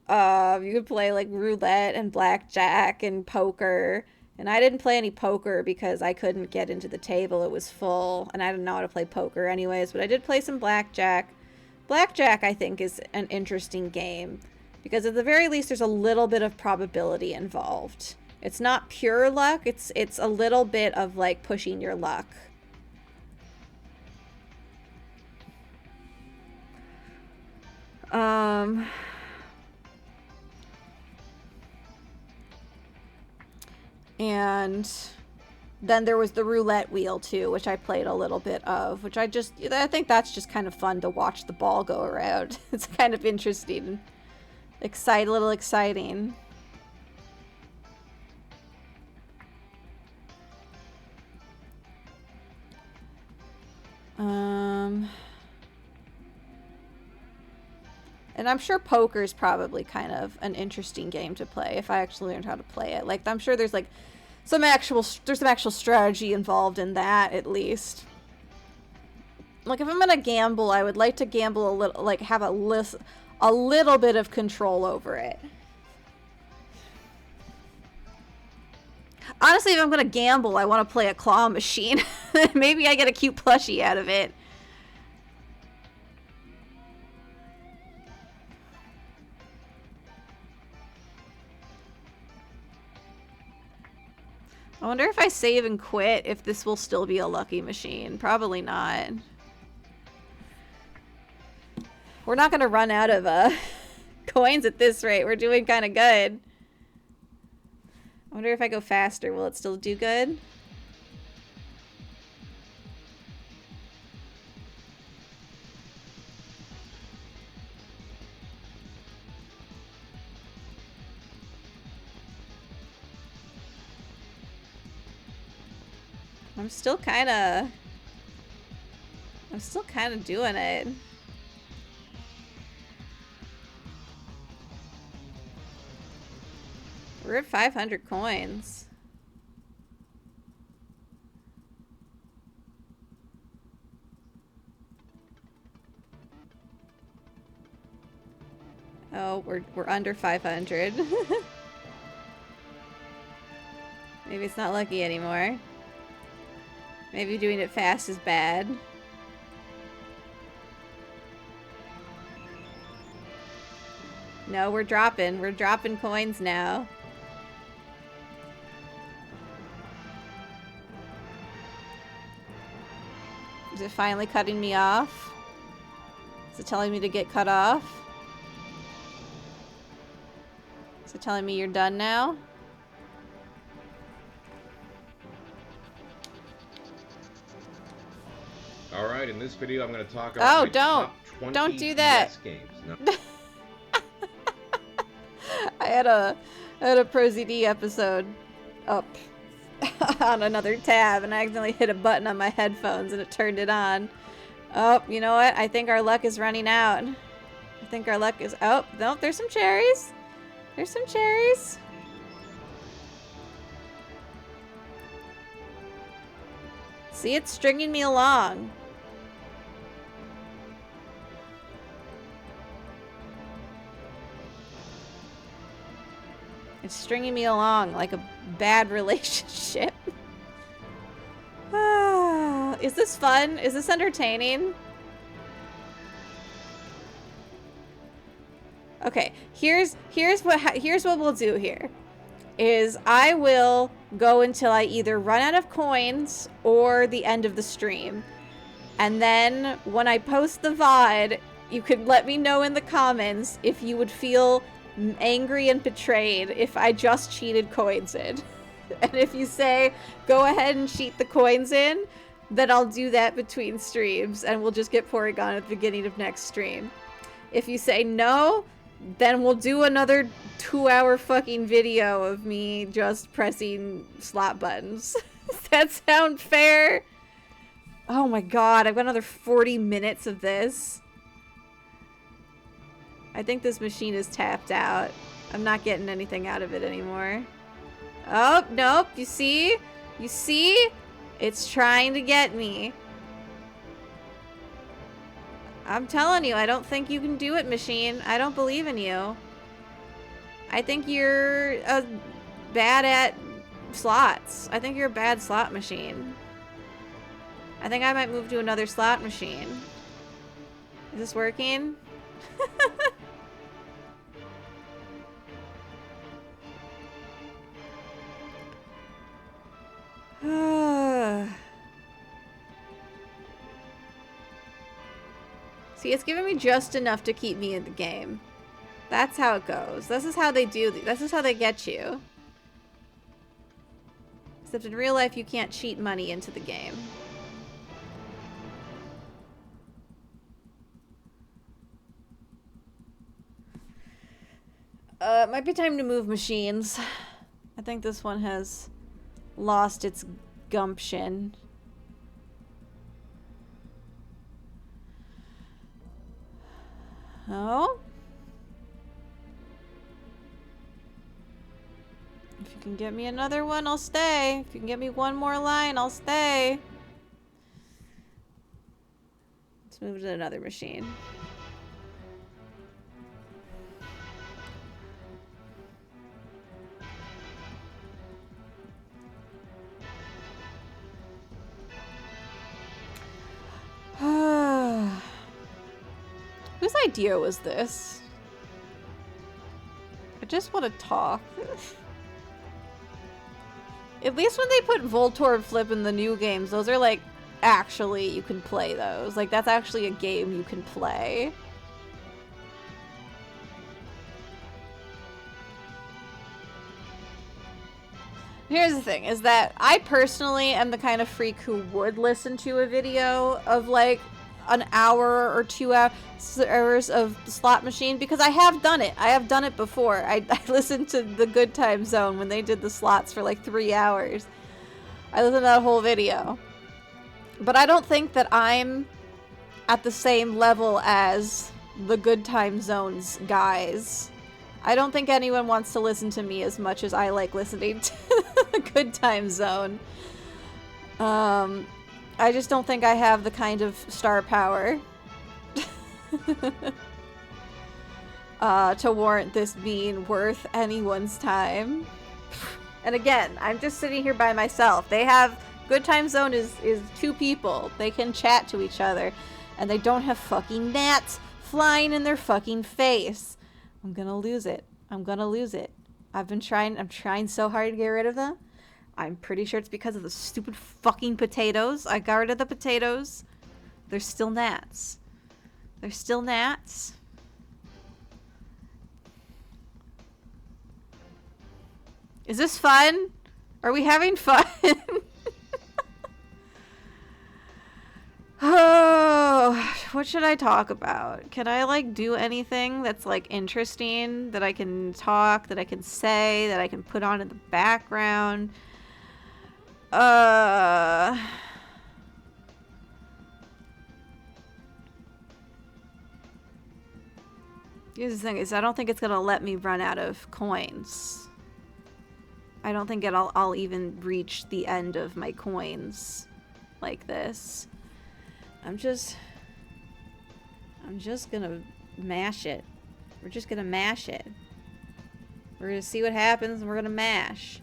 You could play like roulette and blackjack and poker. And I didn't play any poker because I couldn't get into the table. It was full. And I didn't know how to play poker anyways. But I did play some blackjack. Blackjack, I think, is an interesting game. Because at the very least, there's a little bit of probability involved. It's not pure luck. It's a little bit of, like, pushing your luck. And then there was the roulette wheel too, which I played a little bit of, which I think that's just kind of fun to watch the ball go around. It's kind of interesting. A little exciting. And I'm sure poker is probably kind of an interesting game to play if I actually learned how to play it. Like, I'm sure there's like there's some actual strategy involved in that, at least. Like, if I'm gonna gamble, I would like to gamble a little, like, have a little bit of control over it. Honestly, if I'm gonna gamble, I want to play a claw machine. Maybe I get a cute plushie out of it. I wonder if I save and quit, if this will still be a lucky machine. Probably not. We're not going to run out of coins at this rate. We're doing kind of good. I wonder if I go faster, will it still do good? I'm still kind of doing it. We're at 500 coins. Oh, we're under 500. Maybe it's not lucky anymore. Maybe doing it fast is bad. No, we're dropping. We're dropping coins now. Is it finally cutting me off? Is it telling me to get cut off? Is it telling me you're done now? Alright, in this video I'm going to talk about my top 20 don't do that. DS games. No. I had a ProZD episode up on another tab and I accidentally hit a button on my headphones and it turned it on. Oh, you know what? I think our luck is running out. I think our luck is... Oh, no, there's some cherries. There's some cherries. See, it's stringing me along. It's stringing me along like a bad relationship. Is this fun? Is this entertaining? Okay, here's what we'll do here. Is I will go until I either run out of coins or the end of the stream. And then when I post the VOD, you could let me know in the comments if you would feel angry and betrayed if I just cheated coins in. And if you say, go ahead and cheat the coins in, then I'll do that between streams and we'll just get Porygon at the beginning of next stream. If you say no, then we'll do another 2-hour fucking video of me just pressing slot buttons. Does that sound fair? Oh my god, I've got another 40 minutes of this. I think this machine is tapped out. I'm not getting anything out of it anymore. Oh, nope, you see? You see? It's trying to get me. I'm telling you, I don't think you can do it, machine. I don't believe in you. I think you're bad at slots. I think you're a bad slot machine. I think I might move to another slot machine. Is this working? See, it's giving me just enough to keep me in the game. That's how it goes. This is how they do. This is how they get you. Except in real life, you can't cheat money into the game. It might be time to move machines. I think this one has lost its gumption. Oh? If you can get me another one, I'll stay. If you can get me one more line, I'll stay. Let's move to another machine. Whose idea was this? I just want to talk. At least when they put Voltorb Flip in the new games, those are like, actually, you can play those. Like, that's actually a game you can play. Here's the thing, is that I personally am the kind of freak who would listen to a video of like an hour or 2 hours of the slot machine because I have done it. I have done it before. I listened to the Good Time Zone when they did the slots for like 3 hours. I listened to that whole video. But I don't think that I'm at the same level as the Good Time Zone's guys. I don't think anyone wants to listen to me as much as I like listening to the Good Time Zone. I just don't think I have the kind of star power to warrant this being worth anyone's time. And again, I'm just sitting here by myself. They have Good Time Zone is 2 people. They can chat to each other, and they don't have fucking gnats flying in their fucking face. I'm gonna lose it. I'm gonna lose it. I'm trying so hard to get rid of them. I'm pretty sure it's because of the stupid fucking potatoes. I got rid of the potatoes. There's still gnats. There's still gnats. Is this fun? Are we having fun? Oh, what should I talk about? Can I like do anything that's like interesting that I can talk, that I can say, that I can put on in the background? Here's the thing is I don't think it's gonna let me run out of coins. I don't think I'll even reach the end of my coins like this. I'm just gonna mash it. We're just gonna mash it. We're gonna see what happens and we're gonna mash.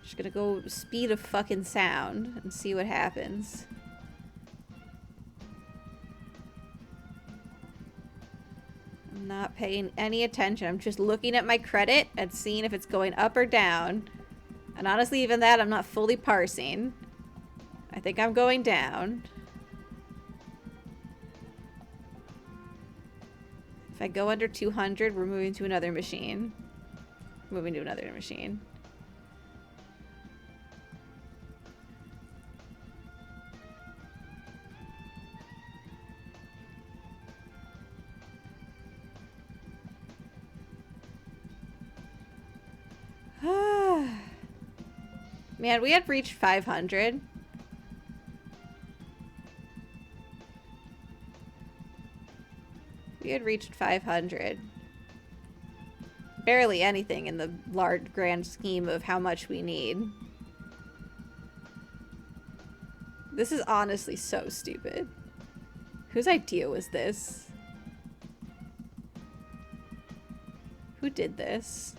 Just gonna go speed of fucking sound and see what happens. paying any attention. I'm just looking at my credit and seeing if it's going up or down. And honestly, even that, I'm not fully parsing. I think I'm going down. If I go under 200, we're moving to another machine. Moving to another machine. Man, we had reached 500. We had reached 500. Barely anything in the large grand scheme of how much we need. This is honestly so stupid. Whose idea was this? Who did this?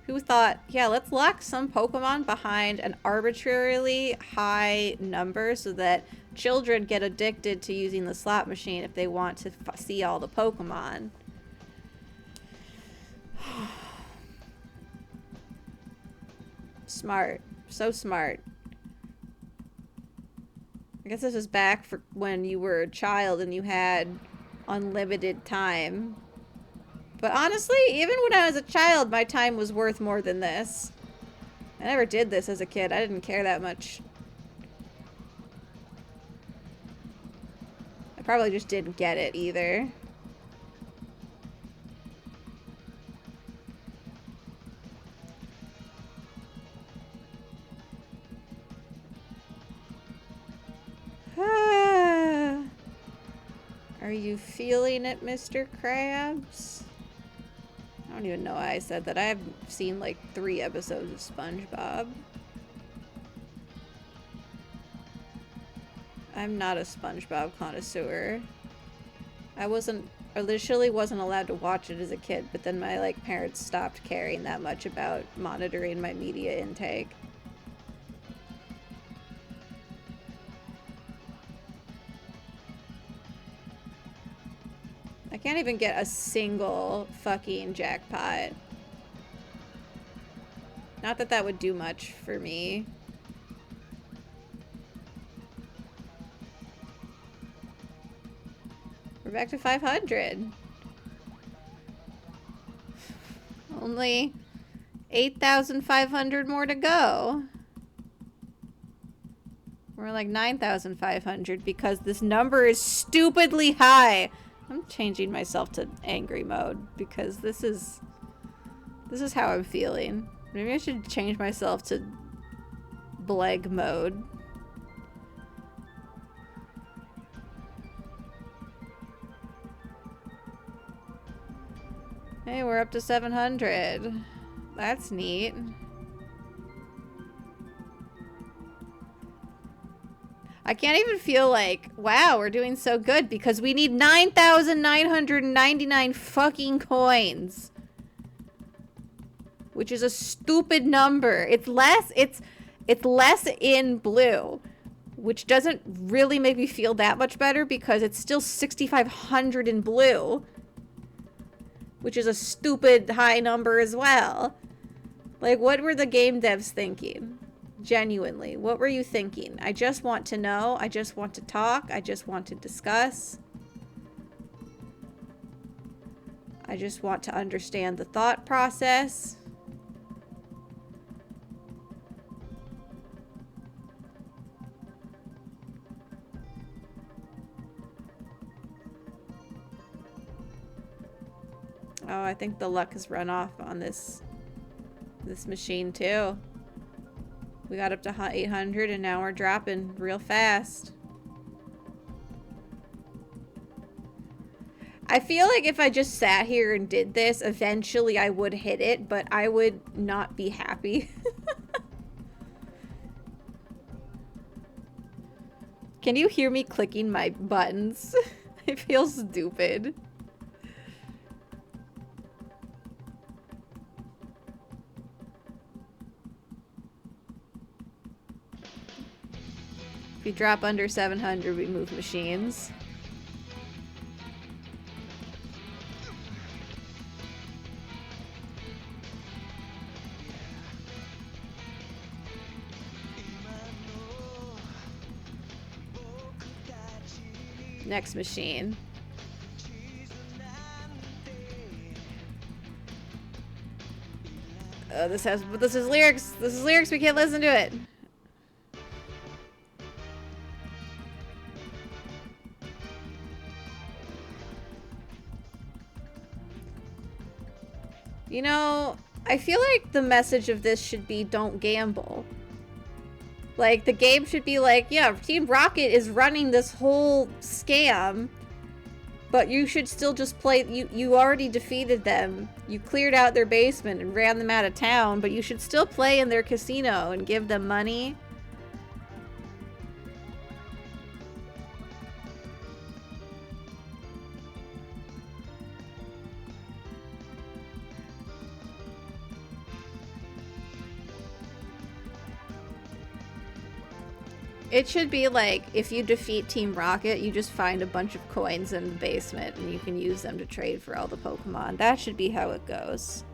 Who thought, yeah, let's lock some Pokemon behind an arbitrarily high number so that children get addicted to using the slot machine if they want to see all the Pokemon. Smart. So smart. I guess this is back for when you were a child and you had unlimited time. But honestly, even when I was a child, my time was worth more than this. I never did this as a kid. I didn't care that much. I probably just didn't get it either. Are you feeling it, Mr. Krabs? I don't even know why I said that. I've seen like 3 episodes of SpongeBob. I'm not a SpongeBob connoisseur. I literally wasn't allowed to watch it as a kid, but then my like parents stopped caring that much about monitoring my media intake. I can't even get a single fucking jackpot. Not that that would do much for me. We're back to 500. Only 8,500 more to go. We're like 9,500 because this number is stupidly high. I'm changing myself to angry mode because this is how I'm feeling. Maybe I should change myself to Bleg mode. Hey, we're up to 700. That's neat. I can't even feel like, wow, we're doing so good because we need 9,999 fucking coins. Which is a stupid number. It's less in blue, which doesn't really make me feel that much better because it's still 6,500 in blue, which is a stupid high number as well. Like, what were the game devs thinking? Genuinely, what were you thinking? I just want to know. I just want to talk. I just want to discuss. I just want to understand the thought process. Oh, I think the luck has run off on this machine too. We got up to 800 and now we're dropping real fast. I feel like if I just sat here and did this, eventually I would hit it, but I would not be happy. Can you hear me clicking my buttons? I feel stupid. If we drop under 700, we move machines. Next machine. This is lyrics. This is lyrics. We can't listen to it. You know, I feel like the message of this should be don't gamble. Like, the game should be like, yeah, Team Rocket is running this whole scam, but you should still just play. You already defeated them. You cleared out their basement and ran them out of town, but you should still play in their casino and give them money. It should be like, if you defeat Team Rocket, you just find a bunch of coins in the basement and you can use them to trade for all the Pokemon. That should be how it goes.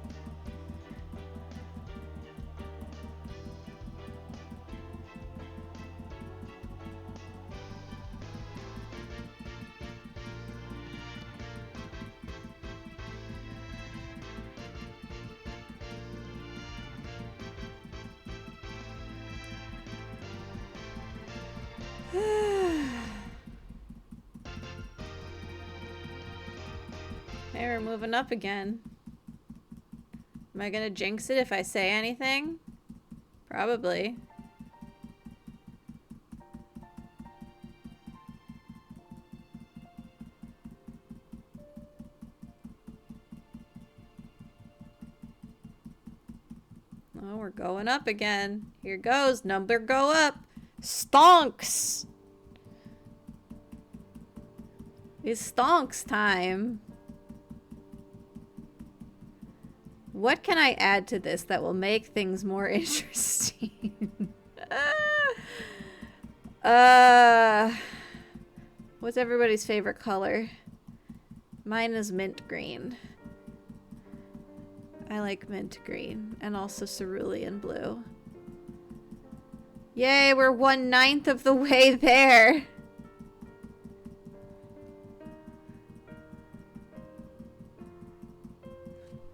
Hey, we're moving up again. Am I gonna jinx it if I say anything? Probably. Oh, we're going up again. Here goes. Number go up. Stonks! It's stonks time. What can I add to this that will make things more interesting? What's everybody's favorite color? Mine is mint green. I like mint green and also cerulean blue. Yay, we're 1/9 of the way there.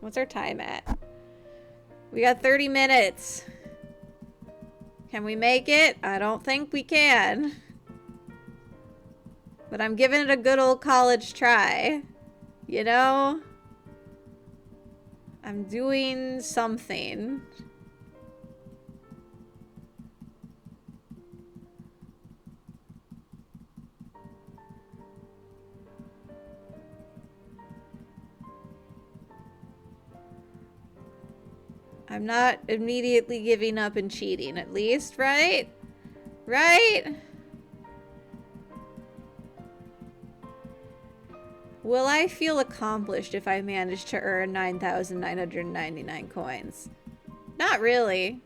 What's our time at? We got 30 minutes. Can we make it? I don't think we can. But I'm giving it a good old college try. You know? I'm doing something. I'm not immediately giving up and cheating, at least, right? Right? Will I feel accomplished if I manage to earn 9,999 coins? Not really.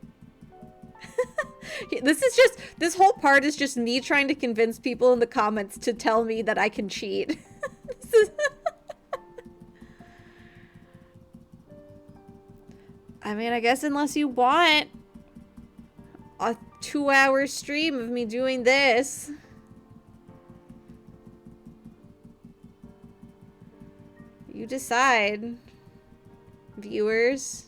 This whole part is just me trying to convince people in the comments to tell me that I can cheat. I mean, I guess unless you want a 2-hour stream of me doing this. You decide, viewers.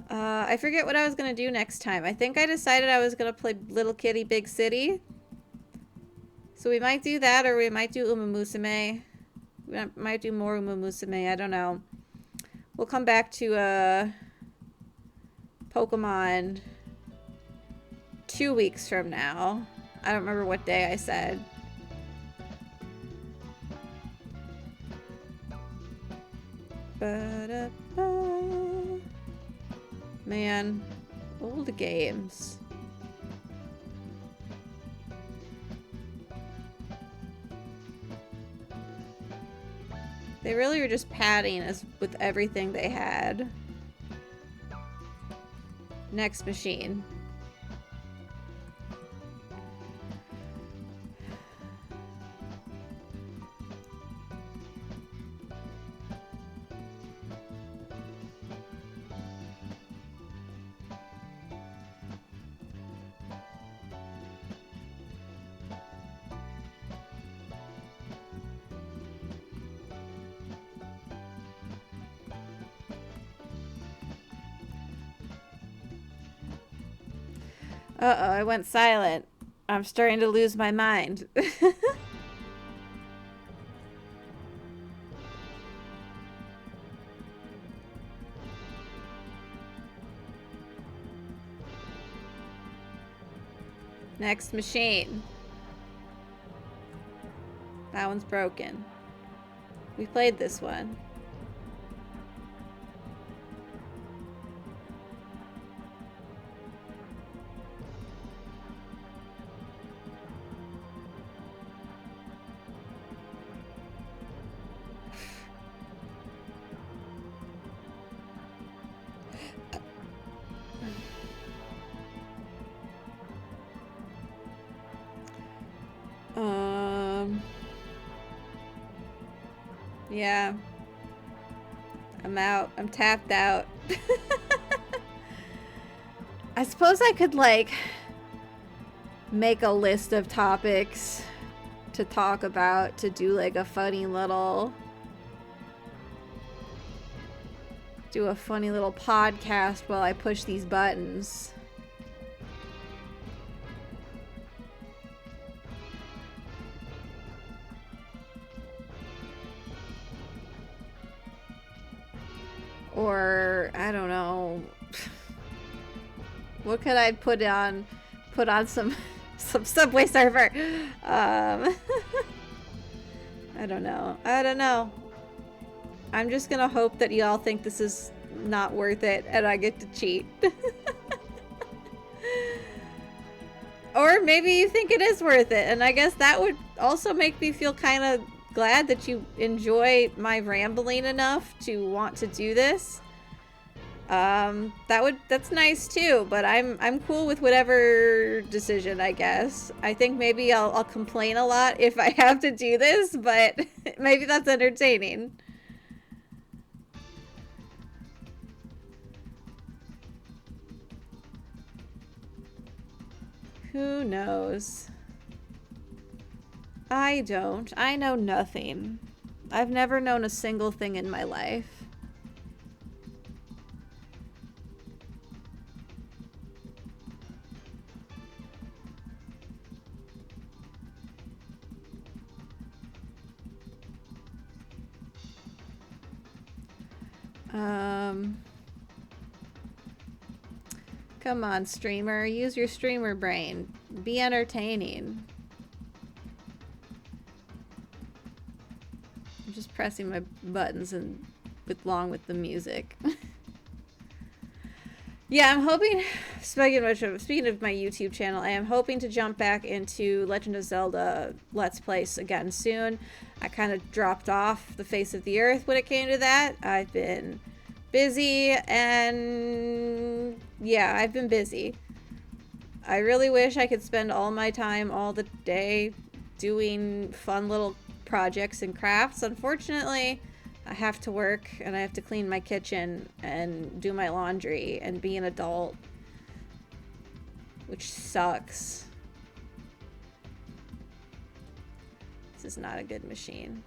I forget what I was gonna do next time. I think I decided I was gonna play Little Kitty Big City. So we might do that, or we might do Uma Musume. We might do more Uma Musume, I don't know. We'll come back to Pokemon 2 weeks from now. I don't remember what day I said. Ba-da-ba. Man, old games. They really were just padding us with everything they had. Next machine. Uh-oh, I went silent. I'm starting to lose my mind. Next machine. That one's broken. We played this one. Yeah. I'm out. I'm tapped out. I suppose I could, like, make a list of topics to talk about, to do, like, a funny little... do a funny little podcast while I push these buttons. Or, I don't know. What could I put on? Put on some Subway Surfer. I don't know. I don't know. I'm just gonna hope that y'all think this is not worth it and I get to cheat. Or maybe you think it is worth it, and I guess that would also make me feel kind of glad that you enjoy my rambling enough to want to do this. That's nice too, but I'm cool with whatever decision, I guess. I think maybe I'll complain a lot if I have to do this, but maybe that's entertaining. Who knows? I don't. I know nothing. I've never known a single thing in my life. Come on, streamer. Use your streamer brain. Be entertaining. I'm just pressing my buttons and along with the music. Yeah, I'm hoping, speaking of my YouTube channel, I am hoping to jump back into Legend of Zelda Let's Plays again soon. I kind of dropped off the face of the earth when it came to that. I've been busy, and yeah, I've been busy. I really wish I could spend all my time all the day doing fun little projects and crafts. Unfortunately, I have to work, and I have to clean my kitchen and do my laundry and be an adult, which sucks. This is not a good machine.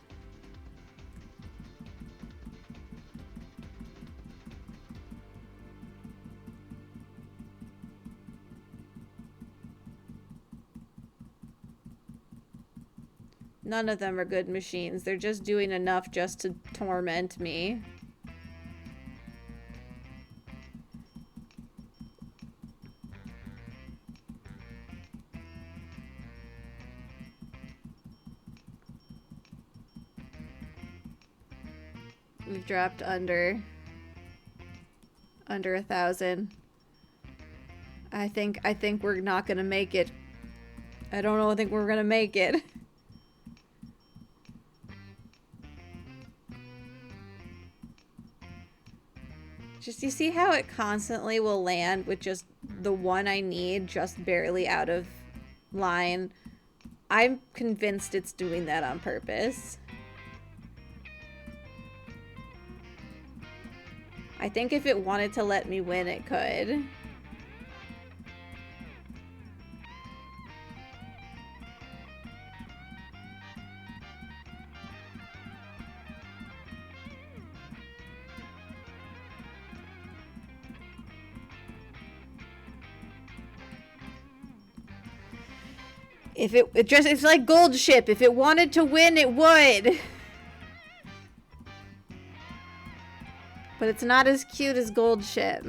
None of them are good machines. They're just doing enough just to torment me. We've dropped under 1,000. I think we're not gonna make it. I don't think we're gonna make it. Just, you see how it constantly will land with just the one I need just barely out of line? I'm convinced it's doing that on purpose. I think if it wanted to let me win, it could. If it's like Gold Ship. If it wanted to win, it would. But it's not as cute as Gold Ship.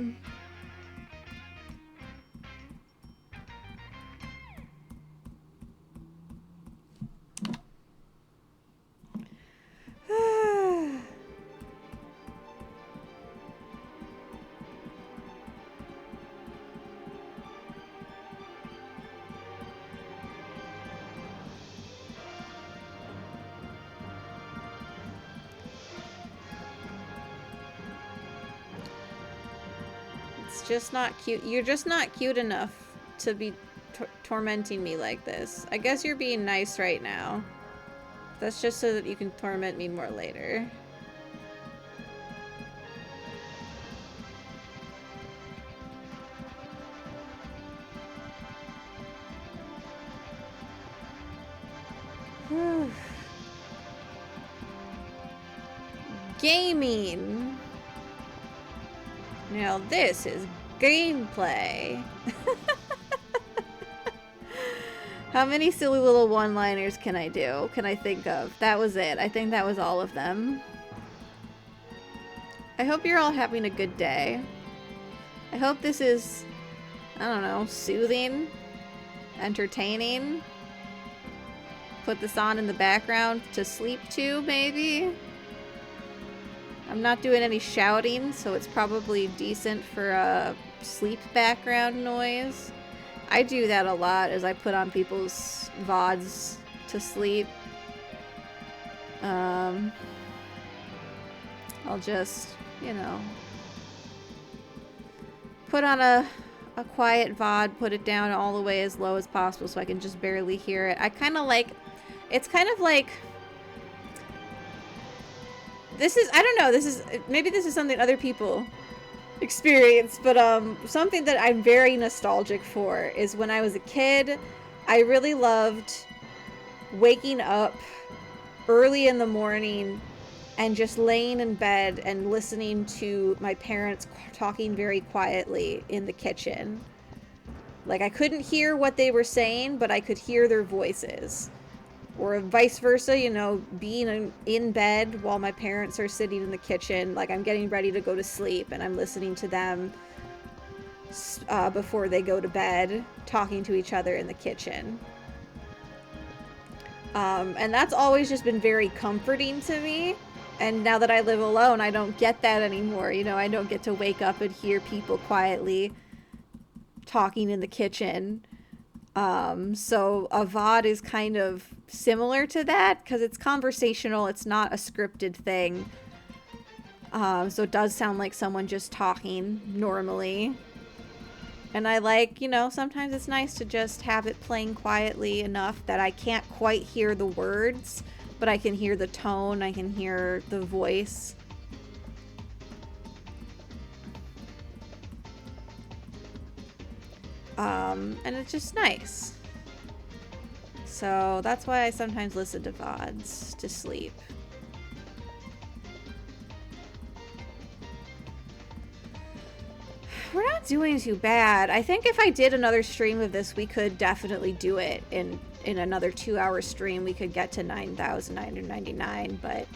Just not cute. You're just not cute enough to be tormenting me like this. I guess you're being nice right now. That's just so that you can torment me more later. Gaming. Now this is gameplay. How many silly little one-liners can I do? Can I think of? That was it. I think that was all of them. I hope you're all having a good day. I hope this is, I don't know, soothing, entertaining. Put this on in the background to sleep to, maybe? I'm not doing any shouting, so it's probably decent for a sleep background noise. I do that a lot as I put on people's VODs to sleep. I'll just, you know, put on a quiet VOD, put it down all the way as low as possible so I can just barely hear it. I kind of like, it's kind of like, this is, I don't know, this is, maybe this is something other people experience, but something that I'm very nostalgic for is when I was a kid, I really loved waking up early in the morning and just laying in bed and listening to my parents talking very quietly in the kitchen. Like, I couldn't hear what they were saying, but I could hear their voices. Or vice versa, you know, being in bed while my parents are sitting in the kitchen, like I'm getting ready to go to sleep and I'm listening to them before they go to bed, talking to each other in the kitchen. And that's always just been very comforting to me. And now that I live alone, I don't get that anymore. You know, I don't get to wake up and hear people quietly talking in the kitchen. So a VOD is kind of similar to that because it's conversational. It's not a scripted thing. So it does sound like someone just talking normally. And I like, you know, sometimes it's nice to just have it playing quietly enough that I can't quite hear the words, but I can hear the tone, I can hear the voice. And it's just nice. So that's why I sometimes listen to VODs to sleep. We're not doing too bad. I think if I did another stream of this, we could definitely do it in another 2-hour stream. We could get to 9,999, but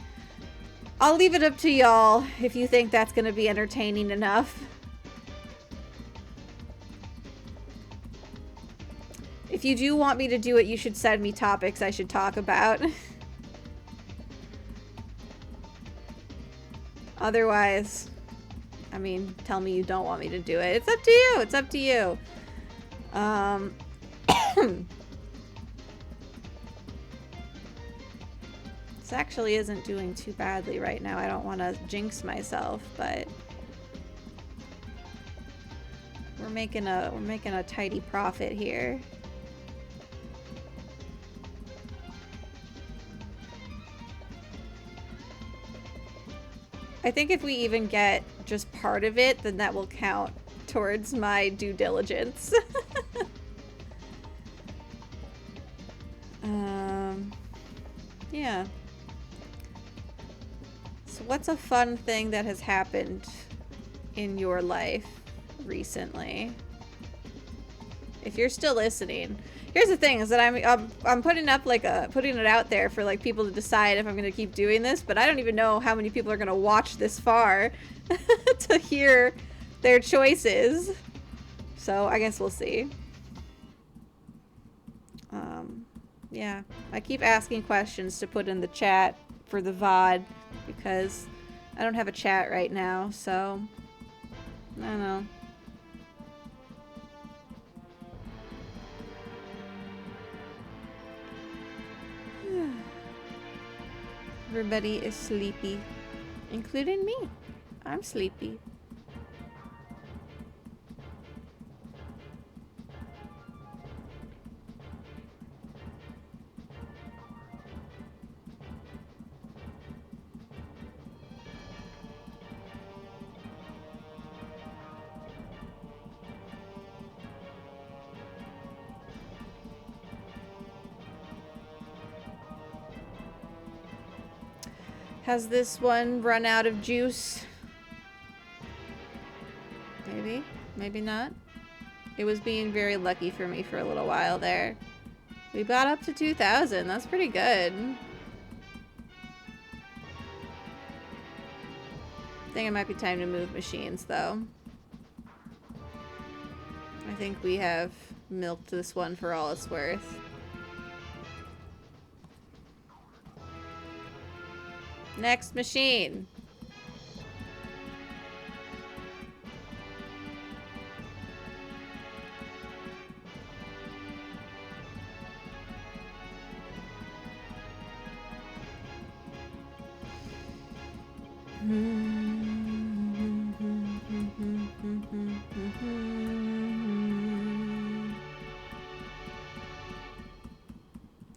I'll leave it up to y'all if you think that's going to be entertaining enough. If you do want me to do it, you should send me topics I should talk about. Otherwise, I mean, tell me you don't want me to do it. It's up to you. It's up to you. This actually isn't doing too badly right now. I don't want to jinx myself, but we're making a tidy profit here. I think if we even get just part of it, then that will count towards my due diligence. Yeah. So what's a fun thing that has happened in your life recently? If you're still listening. Here's the thing: is that I'm putting up like putting it out there for like people to decide if I'm gonna keep doing this, but I don't even know how many people are gonna watch this far to hear their choices. So I guess we'll see. Yeah, I keep asking questions to put in the chat for the VOD because I don't have a chat right now, so I don't know. Everybody is sleepy, including me. I'm sleepy. Has this one run out of juice? Maybe. Maybe not. It was being very lucky for me for a little while there. We got up to 2,000. That's pretty good. I think it might be time to move machines, though. I think we have milked this one for all it's worth. Next machine.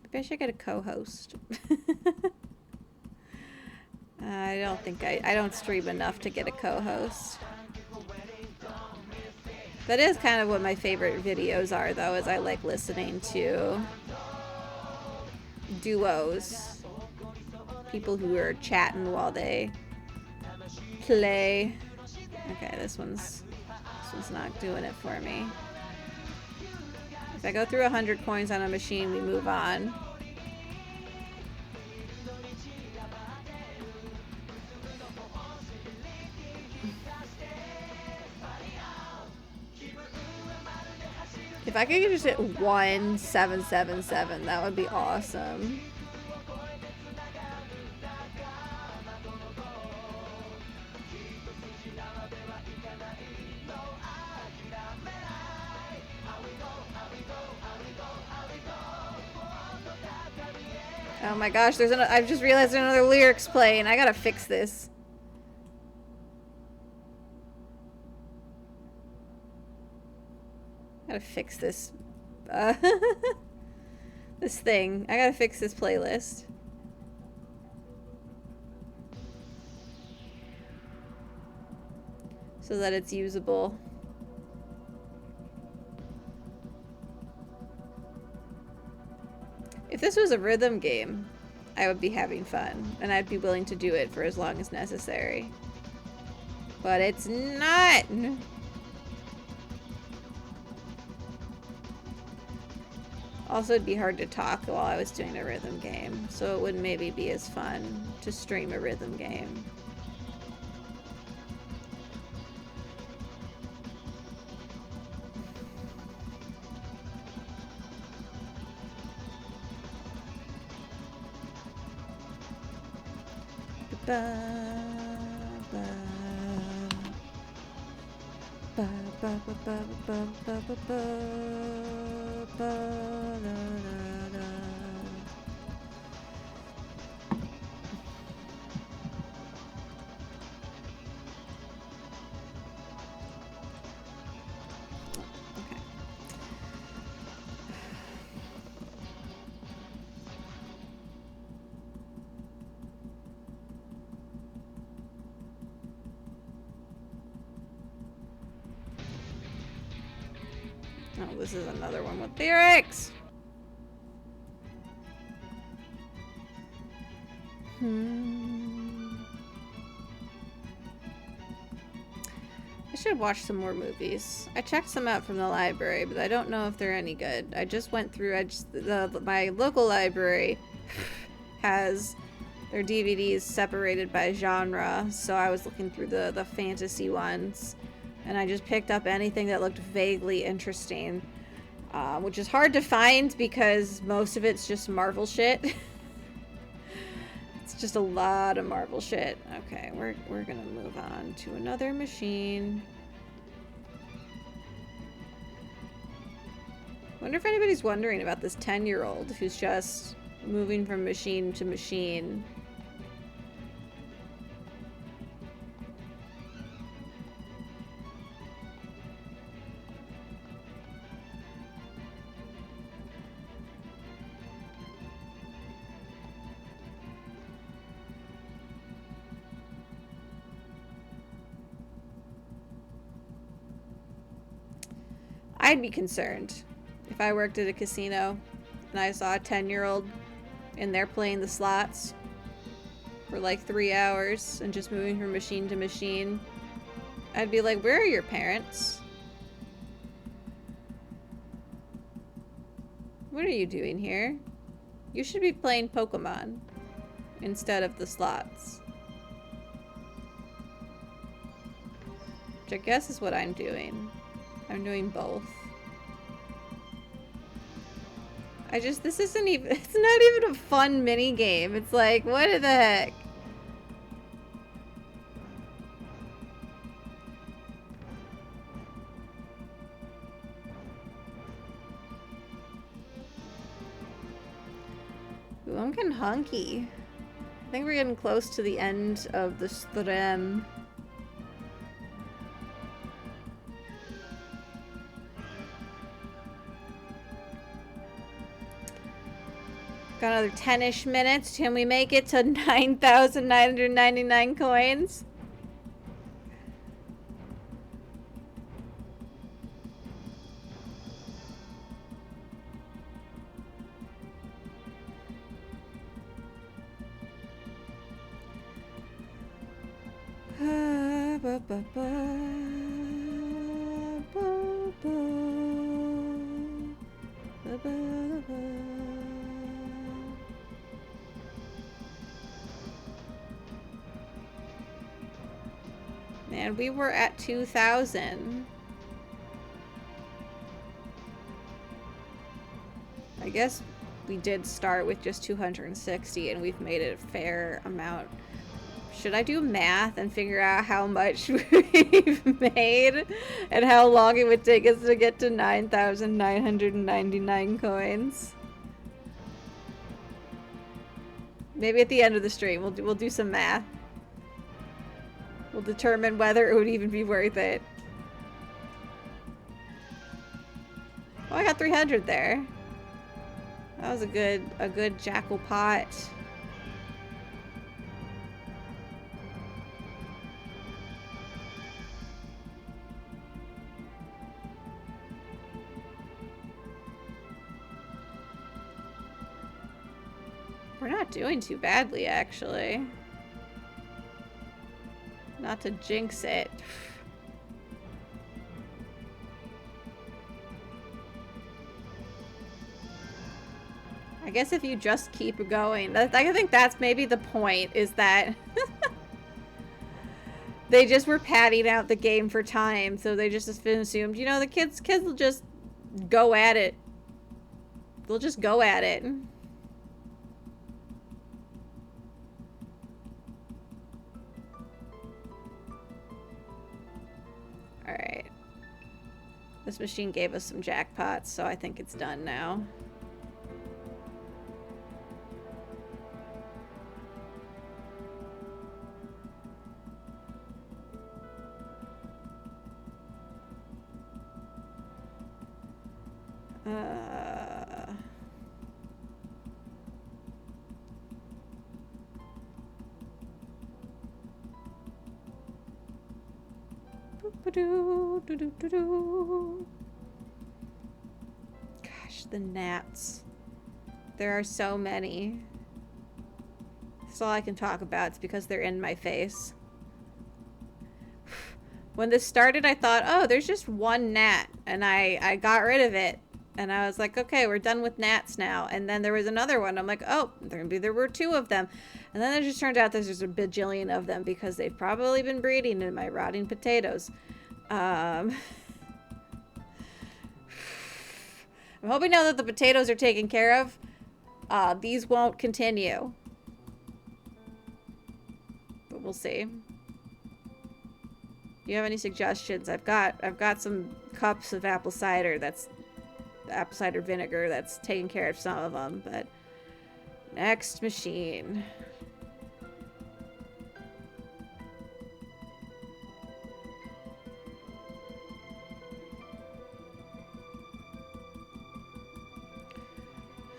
Maybe I should get a co-host. I don't think I don't stream enough to get a co-host. That is kind of what my favorite videos are, though, is I like listening to duos. People who are chatting while they play. Okay, this one's not doing it for me. If I go through 100 coins on a machine, we move on. If I could just hit 1777, that would be awesome. Oh my gosh, I've just realized there's another lyrics playing. I gotta fix this. Gotta fix this. This thing. I gotta fix this playlist. So that it's usable. If this was a rhythm game, I would be having fun, and I'd be willing to do it for as long as necessary. But it's not! Also, it'd be hard to talk while I was doing a rhythm game, so it wouldn't maybe be as fun to stream a rhythm game. Oh, this is another one with lyrics. I should watch some more movies. I checked some out from the library, but I don't know if they're any good. I just went through, my local library has their DVDs separated by genre, so I was looking through the fantasy ones, and I just picked up anything that looked vaguely interesting, which is hard to find because most of it's just Marvel shit. It's just a lot of Marvel shit. Okay, we're gonna move on to another machine. Wonder if anybody's wondering about this 10-year-old who's just moving from machine to machine. I'd be concerned if I worked at a casino and I saw a 10-year-old in there playing the slots for like 3 hours and just moving from machine to machine. I'd be like, where are your parents? What are you doing here? You should be playing Pokemon instead of the slots. Which I guess is what I'm doing. I'm doing both. This isn't even, it's not even a fun mini game. It's like, what the heck? Ooh, I'm getting hunky. I think we're getting close to the end of the stream. Got another 10-ish minutes. Can we make it to 9,999 coins? Man, we were at 2,000. I guess we did start with just 260 and we've made it a fair amount. Should I do math and figure out how much we've made and how long it would take us to get to 9,999 coins? Maybe at the end of the stream we'll do some math. We'll determine whether it would even be worth it. Oh, I got 300 there. That was a good jackal pot. We're not doing too badly, actually. Not to jinx it. I guess if you just keep going, I think that's maybe the point, is that they just were padding out the game for time, so they just assumed, you know, the kids will just go at it. They'll just go at it. Alright. This machine gave us some jackpots, so I think it's done now. Gosh, the gnats. There are so many. That's all I can talk about. It's because they're in my face. When this started, I thought, oh, there's just one gnat. And I got rid of it. And I was like, okay, we're done with gnats now. And then there was another one. I'm like, oh, maybe there were 2 of them. And then it just turned out there's just a bajillion of them because they've probably been breeding in my rotting potatoes. I'm hoping now that the potatoes are taken care of, these won't continue. But we'll see. Do you have any suggestions? I've got some cups of apple cider vinegar that's taking care of some of them, but next machine.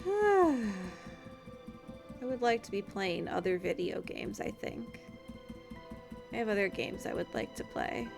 I would like to be playing other video games, I think. I have other games I would like to play.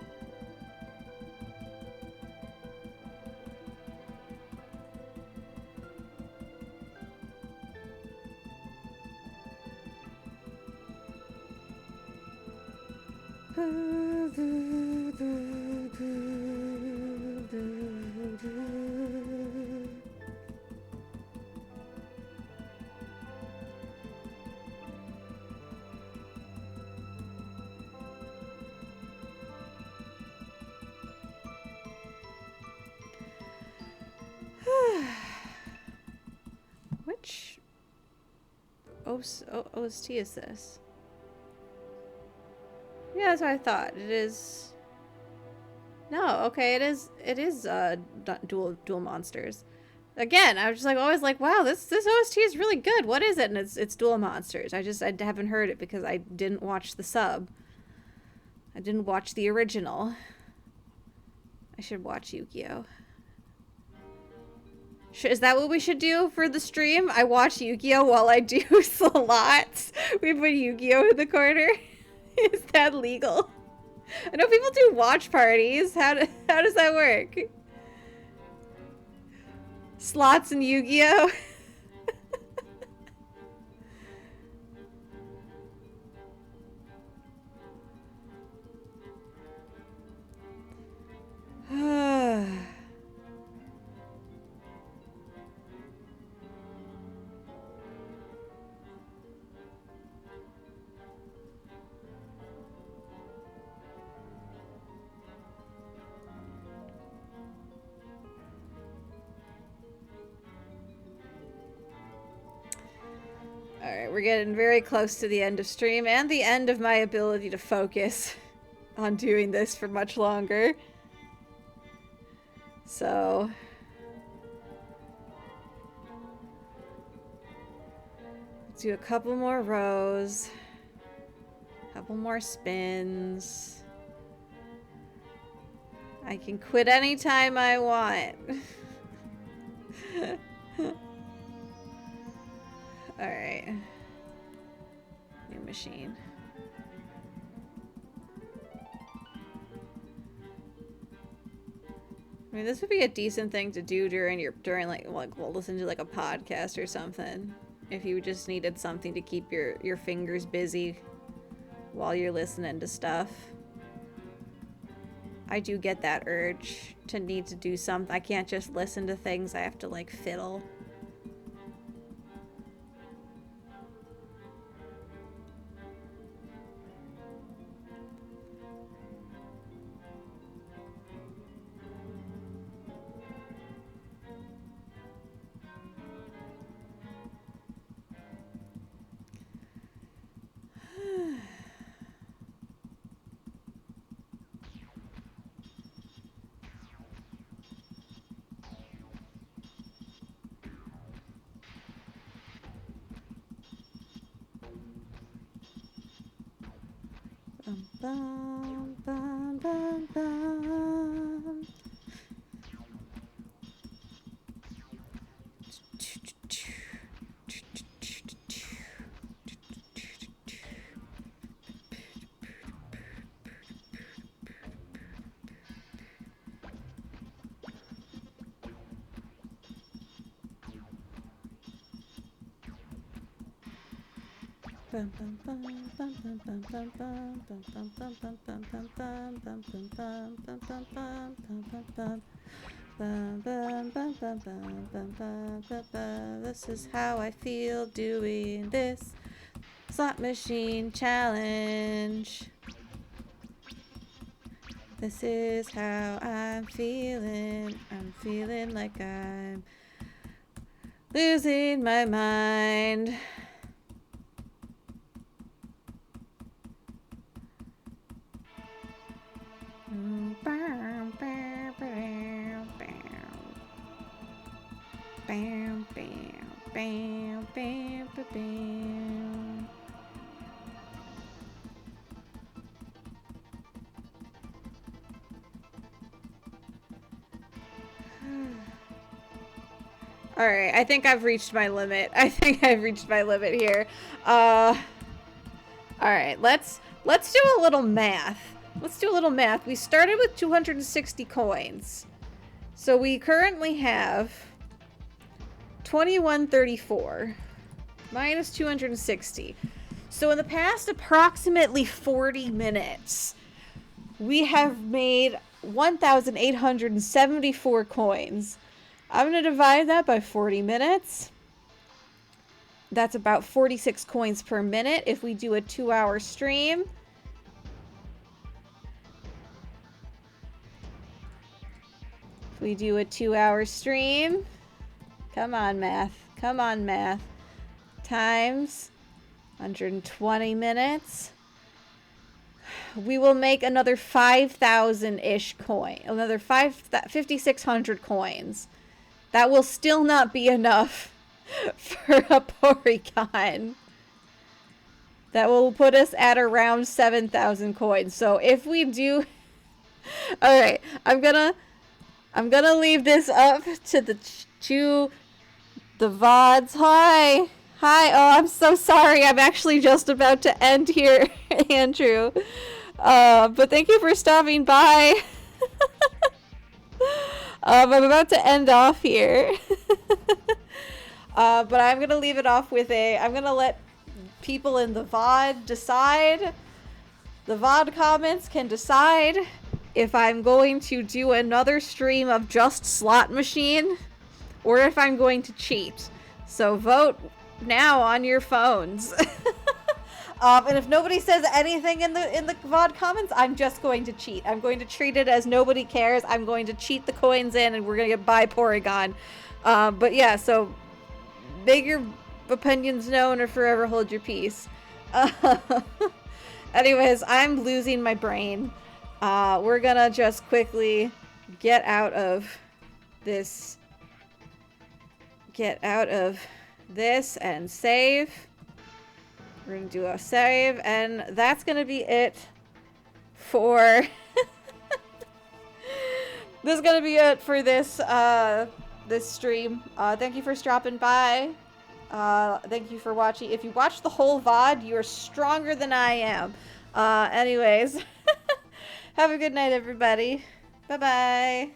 Which OST is this? Yeah, that's what I thought. It is. No, okay, it is dual monsters. Again, I was just like always like, wow, this OST is really good. What is it? And it's Duel Monsters. I haven't heard it because I didn't watch the sub. I didn't watch the original. I should watch Yu-Gi-Oh. Is that what we should do for the stream? I watch Yu-Gi-Oh while I do slots. We put Yu-Gi-Oh in the corner. Is that legal? I know people do watch parties. How does that work? Slots and Yu-Gi-Oh. Alright, we're getting very close to the end of stream and the end of my ability to focus on doing this for much longer. So... let's do a couple more rows. A couple more spins. I can quit anytime I want. Alright. New machine. I mean, this would be a decent thing to do during well, listen to like a podcast or something. If you just needed something to keep your fingers busy while you're listening to stuff. I do get that urge to need to do something. I can't just listen to things. I have to like fiddle. Bum, bum, bum, bum. This is how I feel doing this slot machine challenge. This is how I'm feeling. I'm feeling like I'm losing my mind. Bam, bam, bam, bam, bam, bam. Alright, I think I've reached my limit. I think I've reached my limit here. Alright, let's do a little math. Let's do a little math. We started with 260 coins. So we currently have 2134 minus 260. So in the past approximately 40 minutes, we have made 1,874 coins. I'm going to divide that by 40 minutes. That's about 46 coins per minute if we do a 2-hour stream. If we do a 2-hour stream, come on, math. Come on, math. Times 120 minutes. We will make another 5,000-ish coin. Another 5,600 coins. That will still not be enough for a Porygon. That will put us at around 7,000 coins. So if we do... Alright, I'm gonna leave this up to the VODs. Hi! Hi! Oh, I'm so sorry. I'm actually just about to end here, Andrew. But thank you for stopping by. I'm about to end off here. But I'm going to leave it off with I'm going to let people in the VOD decide. The VOD comments can decide if I'm going to do another stream of just slot machine or if I'm going to cheat. So vote now on your phones. And if nobody says anything in the VOD comments, I'm just going to cheat. I'm going to treat it as nobody cares. I'm going to cheat the coins in, and we're going to get buy Porygon. But yeah, so make your opinions known or forever hold your peace. Anyways, I'm losing my brain. We're gonna just quickly get out of this. Get out of this and save. We're gonna do a save, and that's gonna be it for this is gonna be it for this this stream. Thank you for stopping by. Thank you for watching. If you watched the whole VOD, you're stronger than I am. Anyways, have a good night, everybody. Bye bye.